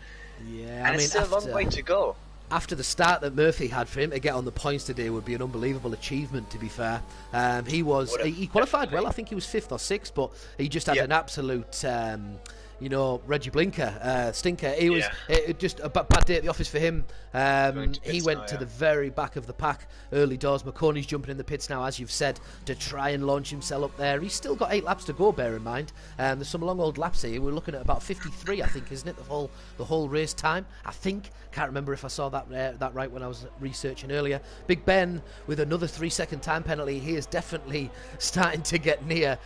Yeah, and it's still a long way to go. After the start that Murphy had, for him to get on the points today would be an unbelievable achievement, to be fair. He qualified well. I think he was 5th or 6th, but he just had an absolute Reggie Blinker stinker. He was just a bad day at the office for him. He went to the very back of the pack early doors. Marconi's jumping in the pits now, as you've said, to try and launch himself up there. He's still got 8 laps to go, bear in mind. There's some long old laps here. We're looking at about 53, I think, isn't it, the whole race time? I think. Can't remember if I saw that right when I was researching earlier. Big Ben with another 3-second time penalty. He is definitely starting to get near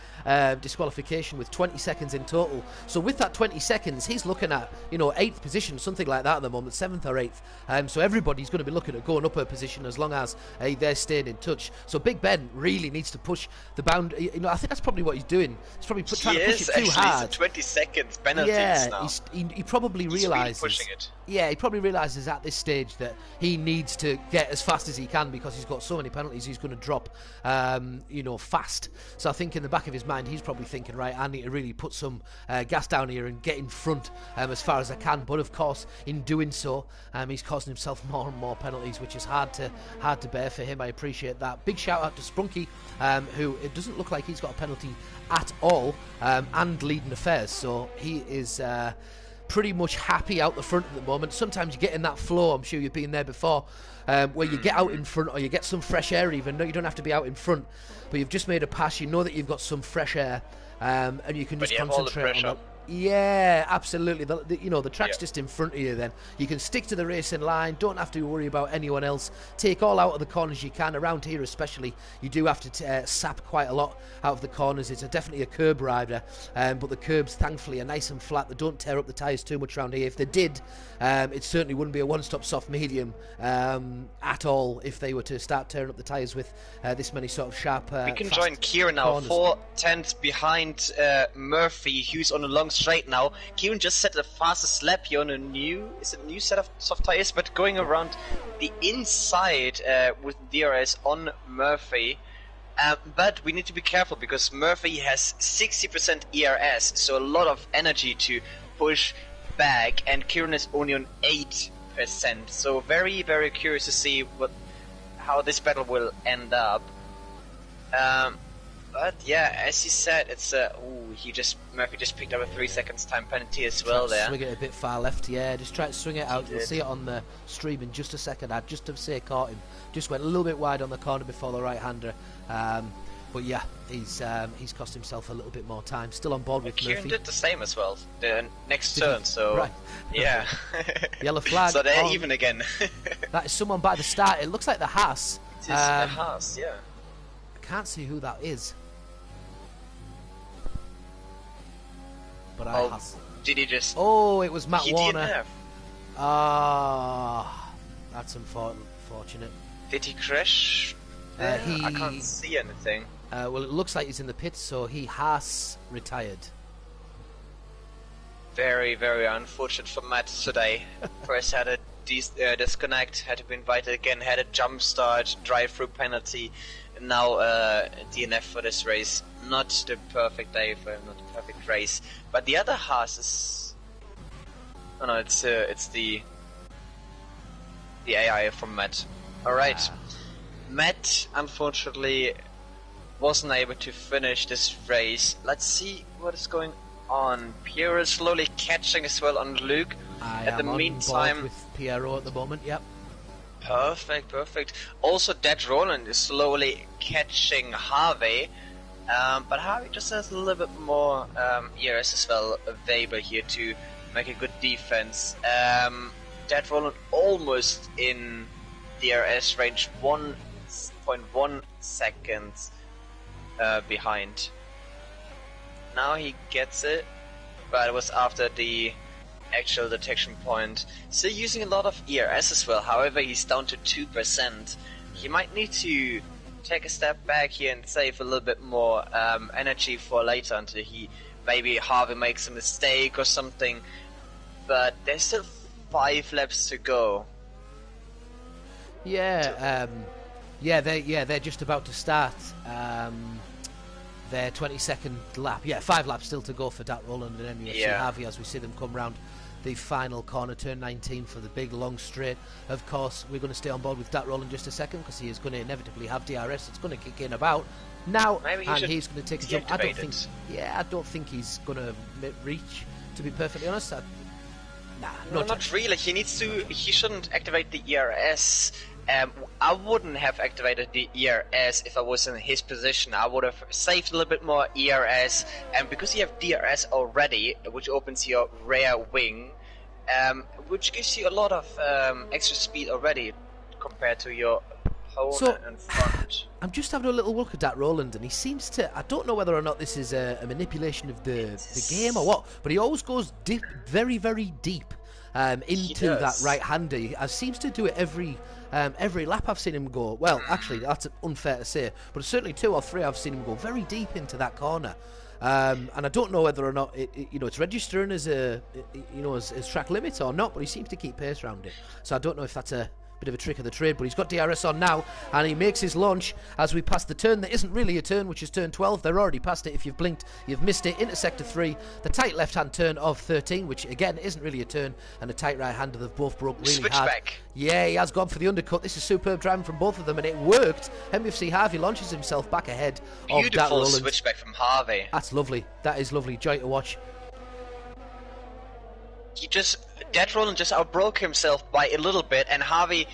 disqualification with 20 seconds in total. So with that 20 seconds, he's looking at 8th position, something like that at the moment, 7th or 8th. So everybody's going to be looking at going up a position as long as they're staying in touch. So Big Ben really needs to push the boundary. I think that's probably what he's doing. He's probably trying to push it too hard. It's 20 seconds penalties now. He probably realises. Really pushing it. Yeah, he probably realises at this stage that he needs to get as fast as he can because he's got so many penalties he's going to drop, fast. So I think in the back of his mind he's probably thinking, right, I need to really put some gas down here and get in front as far as I can. But of course, in doing so, he's causing himself more and more penalties, which is hard to bear for him. I appreciate that. Big shout out to Sprunky, who it doesn't look like he's got a penalty at all, and leading affairs. So he is pretty much happy out the front at the moment. Sometimes you get in that flow, I'm sure you've been there before, where you get out in front or you get some fresh air even. No, you don't have to be out in front, but you've just made a pass, you know that you've got some fresh air, and you can just concentrate on that. Yeah, absolutely. The track's just in front of you then. You can stick to the racing line, don't have to worry about anyone else. Take all out of the corners you can. Around here especially, you do have to sap quite a lot out of the corners. It's definitely a curb rider, but the curbs thankfully are nice and flat. They don't tear up the tyres too much around here. If they did, it certainly wouldn't be a one-stop soft medium at all if they were to start tearing up the tyres with this many sort of sharp we can join Kieran now, corners. 4 tenths behind Murphy, who's on a long straight now. Kieran just set the fastest lap here on a new set of soft tires, but going around the inside with DRS on Murphy. But we need to be careful because Murphy has 60% ERS, so a lot of energy to push back, and Kieran is only on 8%. So very, very curious to see how this battle will end up. But yeah, as you said, it's Murphy just picked up a 3 seconds time penalty as well there. Swing it a bit far left, yeah. Just try to swing it out. You'll see it on the stream in just a second. I'd just have caught him. Just went a little bit wide on the corner before the right-hander. But yeah, he's cost himself a little bit more time. Still on board with Murphy. Kieran did the same as well. The next turn, so right. Yeah. Yellow flag. So they're even again. That is someone by the start. It looks like the Haas. It is the Haas, yeah. I can't see who that is. But did he just... Oh, it was Matt Warner. DNF. That's unfortunate. Did he crash? I can't see anything. Well, it looks like he's in the pits, so he has retired. Very, very unfortunate for Matt today. First had a disconnect, had to be invited again, had a jump start, drive-through penalty, and now DNF for this race. Not the perfect day for him, not the perfect race. But the other Haas is... Oh no, it's the AI from Matt. Alright. Matt, unfortunately, wasn't able to finish this race. Let's see what is going on. Pierre is slowly catching as well on Luke. At the meantime, with Piero at the moment, yep. Perfect. Also, Dead Roland is slowly catching Harvey. But Harvey just has a little bit more ERS as well available here to make a good defense. Dead Roland almost in DRS range, 1.1 seconds behind. Now he gets it, but it was after the actual detection point. Still using a lot of ERS as well, however he's down to 2%. He might need to take a step back here and save a little bit more energy for later until maybe Harvey makes a mistake or something. But there's still 5 laps to go. Yeah, they're just about to start their 22nd lap. Yeah, 5 laps still to go for Dat Roland and NFC Harvey as we see them come round the final corner, turn 19 for the big long straight. Of course, we're going to stay on board with Dat Roland just a second because he is going to inevitably have DRS. It's going to kick in about now, and he's going to take a jump. I don't think he's going to reach. To be perfectly honest, not really. He shouldn't activate the ERS. I wouldn't have activated the ERS if I was in his position. I would have saved a little bit more ERS, and because you have DRS already, which opens your rear wing, which gives you a lot of extra speed already compared to your opponent in front. I'm just having a little look at that Roland, and he seems to... I don't know whether or not this is a manipulation of the game or what, but he always goes very, very deep. into that right-hander. He seems to do it every lap I've seen him go. Well, actually, that's unfair to say, but certainly 2 or 3 I've seen him go very deep into that corner. And I don't know whether or not it's registering as as track limit or not, but he seems to keep pace around it. So I don't know if that's a bit of a trick of the trade, but he's got DRS on now, and he makes his launch as we pass the turn that isn't really a turn, which is turn 12. They're already past it. If you've blinked, you've missed it. Into sector 3, the tight left-hand turn of 13, which again isn't really a turn, and a tight right-hander. They've both broke really hard. Switchback. Yeah, he has gone for the undercut. This is superb driving from both of them, and it worked. MFC Harvey launches himself back ahead of that Beautiful Roland. switchback from Harvey. That's lovely. That is lovely. Joy to watch. That Roland just outbroke himself by a little bit, and Harvey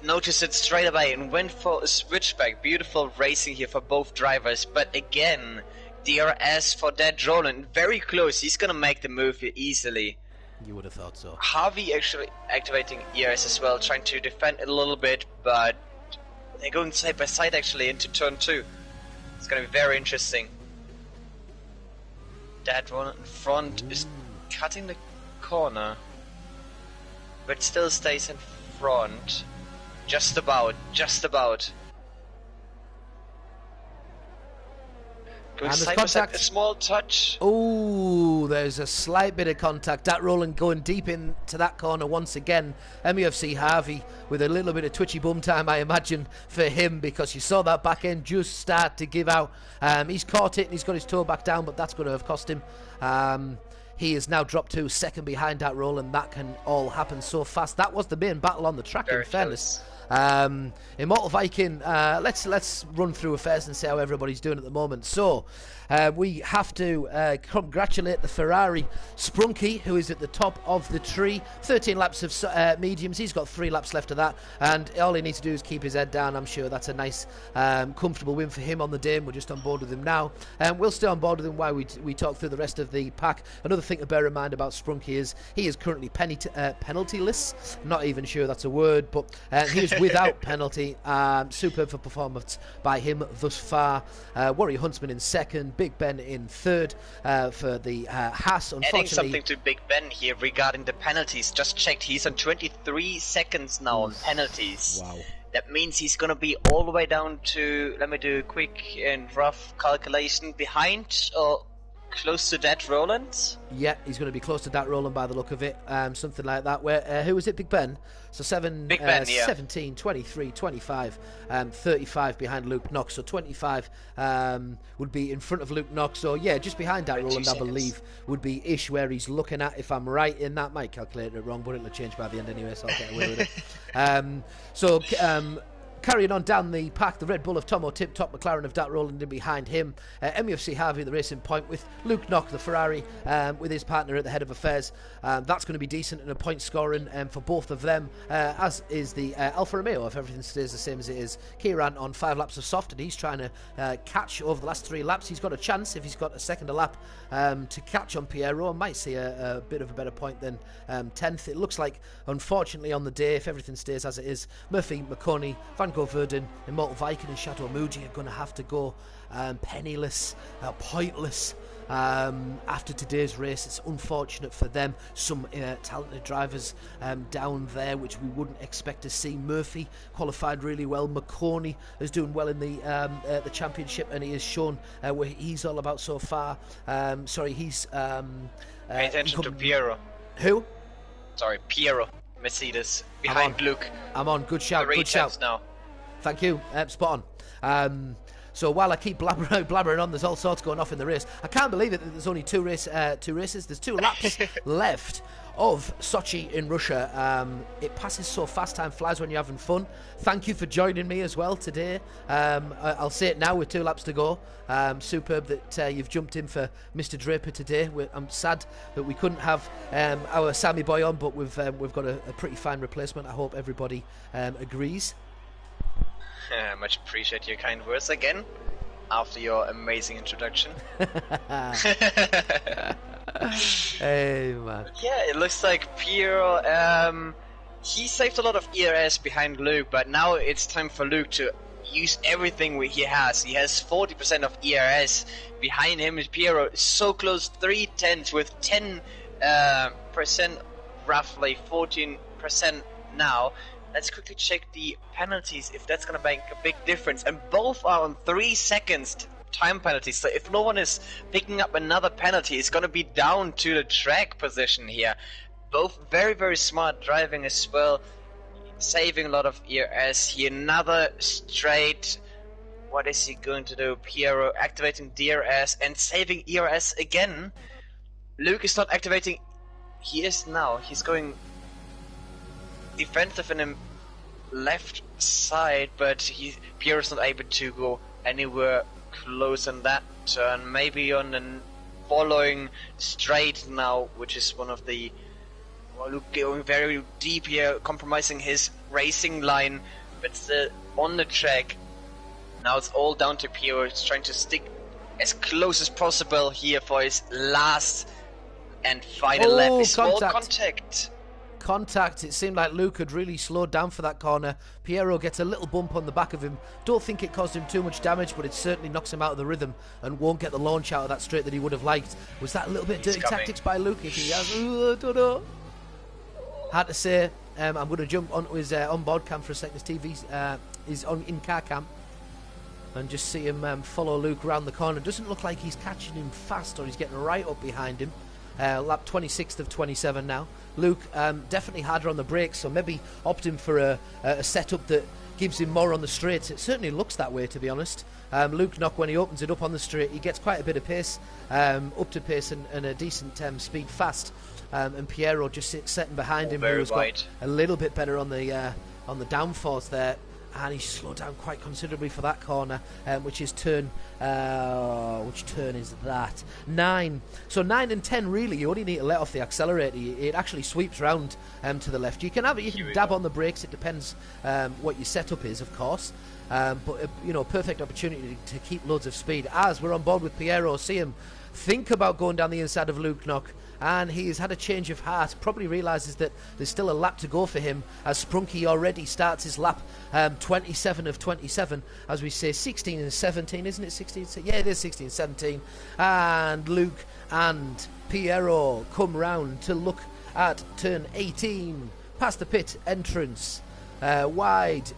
noticed it straight away and went for a switchback. Beautiful racing here for both drivers, but again, DRS for that Roland. Very close. He's gonna make the move here easily. You would have thought so. Harvey actually activating ERS as well, trying to defend it a little bit, but they're going side by side actually into turn 2. It's gonna be very interesting. That Roland in front is cutting the corner, but still stays in front. Just about. Going And there's side by side, contact. a small touch. Oh, there's a slight bit of contact. That Roland going deep into that corner once again. MUFC Harvey with a little bit of twitchy bum time, I imagine, for him, because you saw that back end just start to give out. He's caught it and he's got his toe back down, but that's going to have cost him. He is now dropped to second behind that Roland. That can all happen so fast. That was the main battle on the track, in fairness. Immortal Viking, let's run through affairs and see how everybody's doing at the moment. So we have to congratulate the Ferrari Sprunky, who is at the top of the tree. 13 laps of mediums. He's got 3 laps left of that, and all he needs to do is keep his head down. I'm sure that's a nice comfortable win for him on the day, and we're just on board with him now. We'll stay on board with him while we talk through the rest of the pack. Another thing to bear in mind about Sprunky is he is currently penaltyless. I'm not even sure that's a word, but he is without penalty. Superb for performance by him thus far. Warrior Huntsman in second, Big Ben in third for the Haas. Unfortunately, adding something to Big Ben here regarding the penalties. Just checked, he's on 23 seconds now on penalties. Wow. That means he's gonna be all the way down to, let me do a quick and rough calculation, behind or close to that Roland? Yeah, he's going to be close to that Roland by the look of it. Something like that. Where who was it? Big Ben. So Big Ben, yeah. 17, 23, 25, 35 behind Luke Knox. So 25 would be in front of Luke Knox. So yeah, just behind that Roland, I believe, would be ish where he's looking at. If I'm right in that, might calculate it wrong, but it'll change by the end anyway, so I'll get away with it. Carrying on down the pack, the Red Bull of Tomo Tip Top, McLaren of Dat Roland in behind him. MUFC Harvey, the racing point, with Luke Knock, the Ferrari, with his partner at the head of affairs. That's going to be decent in a point scoring for both of them, as is the Alfa Romeo, if everything stays the same as it is. Kieran on 5 laps of soft, and he's trying to catch over the last 3 laps. He's got a chance, if he's got a second a lap, to catch on Piero. Might see a bit of a better point than 10th. It looks like, unfortunately, on the day, if everything stays as it is, Murphy, McConey, Van Go Verden, Immortal Viking and Shadow Muji are going to have to go penniless, pointless after today's race. It's unfortunate for them. Some talented drivers down there which we wouldn't expect to see. Murphy qualified really well. McConey is doing well in the championship, and he has shown what he's all about so far. He's pay attention to Piero. Who? Sorry, Piero. Mercedes behind Luke. I'm on. Good shout. Good shout. Now. Thank you. Spot on. So while I keep blabbering on, there's all sorts going off in the race. I can't believe it that there's only two races. There's 2 laps left of Sochi in Russia. It passes so fast, time flies when you're having fun. Thank you for joining me as well today. I'll say it now with 2 laps to go. Superb that you've jumped in for Mr. Draper today. I'm sad that we couldn't have our Sammy boy on, but we've got a pretty fine replacement. I hope everybody agrees. Much appreciate your kind words again after your amazing introduction. Hey man. Yeah, it looks like Piero, he saved a lot of ERS behind Luke, but now it's time for Luke to use everything he has. He has 40% of ERS. Behind him is Piero, so close, 3/10 with 10% roughly 14% now. Let's quickly check the penalties, if that's going to make a big difference. And both are on 3 seconds time penalties. So if no one is picking up another penalty, it's going to be down to the track position here. Both very, very smart driving as well. Saving a lot of ERS here. Another straight. What is he going to do? Piero activating DRS and saving ERS again. Luke is not activating. He is now. He's going defensive in the left side, but Piero's not able to go anywhere close on that turn. Maybe on the following straight now, which is one of the... Well, Luke going very deep here, compromising his racing line, but still on the track. Now it's all down to Piero. He's trying to stick as close as possible here for his last and final lap. It's all contact. Contact. It seemed like Luke had really slowed down for that corner. Piero gets a little bump on the back of him. Don't think it caused him too much damage, but it certainly knocks him out of the rhythm and won't get the launch out of that straight that he would have liked. Was that a little bit dirty tactics by Luke? If he has, I don't know. Hard to say. I'm going to jump onto his on-board cam for a second. His TV is on in-car cam. And just see him follow Luke around the corner. Doesn't look like he's catching him fast, or he's getting right up behind him. Lap 26th of 27 now. Luke definitely harder on the brakes, so maybe opting for a setup that gives him more on the straights. It certainly looks that way, to be honest. Luke Knock, when he opens it up on the straight, he gets quite a bit of pace, up to pace and a decent speed fast. And Piero just sitting behind him, who's got a little bit better on the downforce there. And he slowed down quite considerably for that corner, which is turn... which turn is that? 9. So 9 and 10, really, you only need to let off the accelerator. It actually sweeps round to the left. You can dab on the brakes. It depends what your setup is, of course. But, perfect opportunity to keep loads of speed. As we're on board with Piero, see him think about going down the inside of Luke Knock. And he's had a change of heart, probably realises that there's still a lap to go for him, as Sprunky already starts his lap 27 of 27, as we say 16 and 17, isn't it? 16? Yeah, it is 16 and 17. And Luke and Piero come round to look at turn 18, past the pit entrance, wide.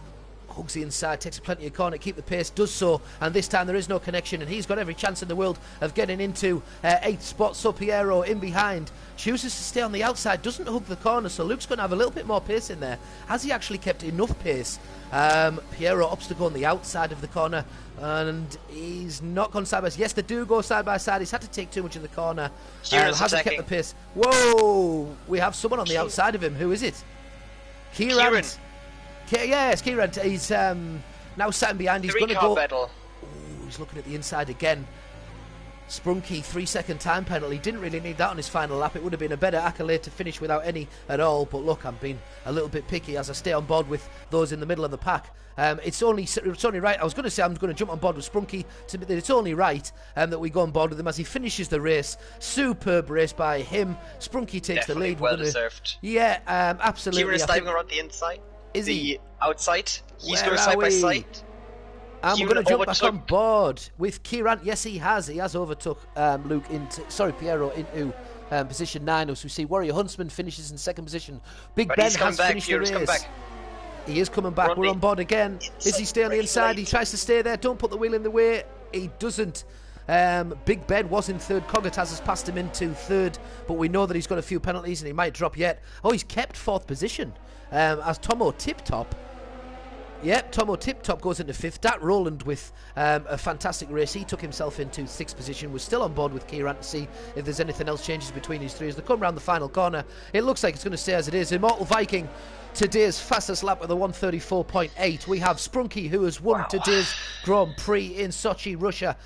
Hugs the inside, takes plenty of corner, keep the pace, does so, and this time there is no connection, and he's got every chance in the world of getting into 8th spot. So Piero in behind chooses to stay on the outside, doesn't hug the corner, so Luke's going to have a little bit more pace in there. Has he actually kept enough pace? Piero opts to go on the outside of the corner, and he's not gone side by side. Yes, they do go side by side. He's had to take too much in the corner. Hasn't kept the pace. Whoa! We have someone on the outside of him. Who is it? Kieran. Yes, Kieran. He's now sitting behind. He's going to go. Battle. Ooh, he's looking at the inside again. Sprunky, 3-second time penalty. Didn't really need that on his final lap. It would have been a better accolade to finish without any at all. But look, I'm being a little bit picky as I stay on board with those in the middle of the pack. It's only right. I was going to say I'm going to jump on board with Sprunky. It's only right that we go on board with him as he finishes the race. Superb race by him. Sprunky takes Definitely the lead. Well deserved. Yeah, absolutely. Kieran is diving around the inside. Is he outside? He's going side by side. And we're going to jump back on board with Kieran. Yes, he has. He has overtook Piero into position 9. As we see, Warrior Huntsman finishes in 2nd position. Big Ben has finished the race. He is coming back. We're on board again. Is he staying on the inside? He tries to stay there. Don't put the wheel in the way. He doesn't. Big Ben was in 3rd. Cogitaz has passed him into 3rd, but we know that he's got a few penalties and he might drop yet. Oh, he's kept 4th position as Tomo Tip Top. Yep, Tomo Tip Top goes into 5th. Dat Roland with a fantastic race. He took himself into 6th position. We're still on board with Kieran to see if there's anything else changes between these three. As they come round the final corner, it looks like it's going to stay as it is. Immortal Viking, today's fastest lap with a 1:34.8. We have Sprunky, who has won today's Grand Prix in Sochi, Russia,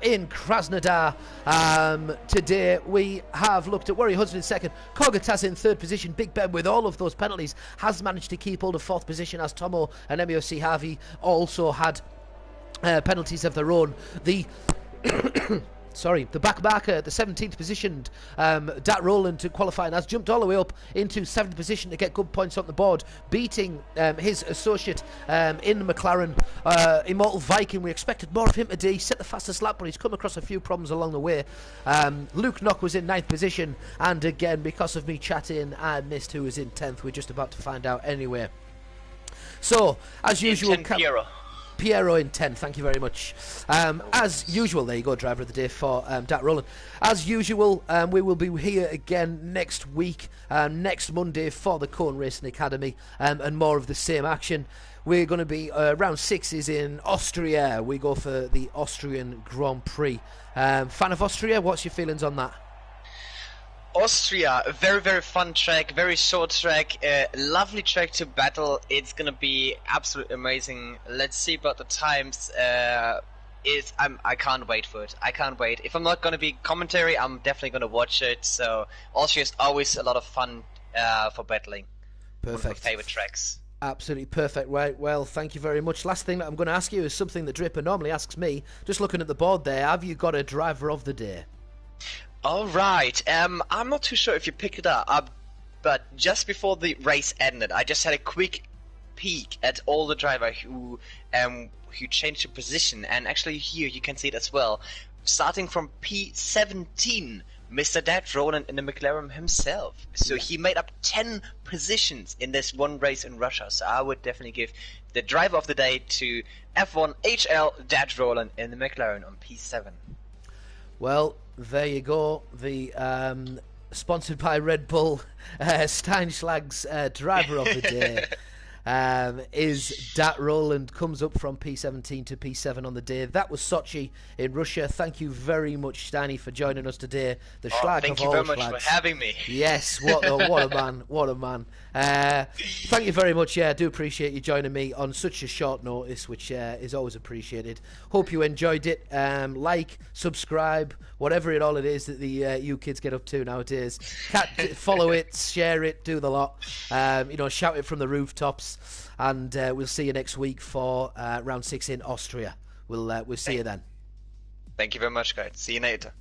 in Krasnodar. Today we have looked at Warrior Hudson in 2nd, Cogitaz in 3rd position. Big Ben, with all of those penalties, has managed to keep hold of 4th position, as Tomo and MOC Harvey also had penalties of their own. The the back marker, the 17th positioned Dat Rowland to qualifying has jumped all the way up into 7th position to get good points on the board, beating his associate in the McLaren, Immortal Viking. We expected more of him today. He set the fastest lap, but he's come across a few problems along the way. Luke Knock was in 9th position, and again, because of me chatting, I missed who was in 10th. We're just about to find out anyway. So, as usual... Piero in 10, thank you very much. As usual, there you go, driver of the day for Dat Rowland. As usual, we will be here again next week, next Monday for the Cone Racing Academy, and more of the same action. We're going to be, round 6 is in Austria. We go for the Austrian Grand Prix. Fan of Austria, what's your feelings on that? Austria, a very, very fun track, very short track, lovely track to battle. It's gonna be absolutely amazing. Let's see about the times. I can't wait for it. I can't wait. If I'm not gonna be commentary, I'm definitely gonna watch it. So Austria is always a lot of fun for battling. Perfect. One of my favorite tracks. Absolutely perfect. Right, well, thank you very much. Last thing that I'm going to ask you is something that Dripper normally asks me. Just looking at the board there, have you got a driver of the day? All right. I'm not too sure if you picked it up, but just before the race ended, I just had a quick peek at all the driver who changed the position, and actually here you can see it as well. Starting from P17, Mr. Dat Rowland in the McLaren himself. So he made up 10 positions in this one race in Russia. So I would definitely give the driver of the day to F1 HL Dat Rowland in the McLaren on P7. Well, there you go. The sponsored by Red Bull, Steinschlag's driver of the day is Dat Rowland. Comes up from P17 to P7 on the day. That was Sochi in Russia. Thank you very much, Steiny, for joining us today. The Schlag thank of you all very much Schlags. for having me. Yes, what a man, what a man. Thank you very much. Yeah, I do appreciate you joining me on such a short notice, which is always appreciated. Hope you enjoyed it. Like, subscribe, whatever it all it is that the you kids get up to nowadays. Follow it, share it, do the lot. Shout it from the rooftops. And we'll see you next week for round 6 in Austria. We'll see you then. Thank you very much, guys. See you later.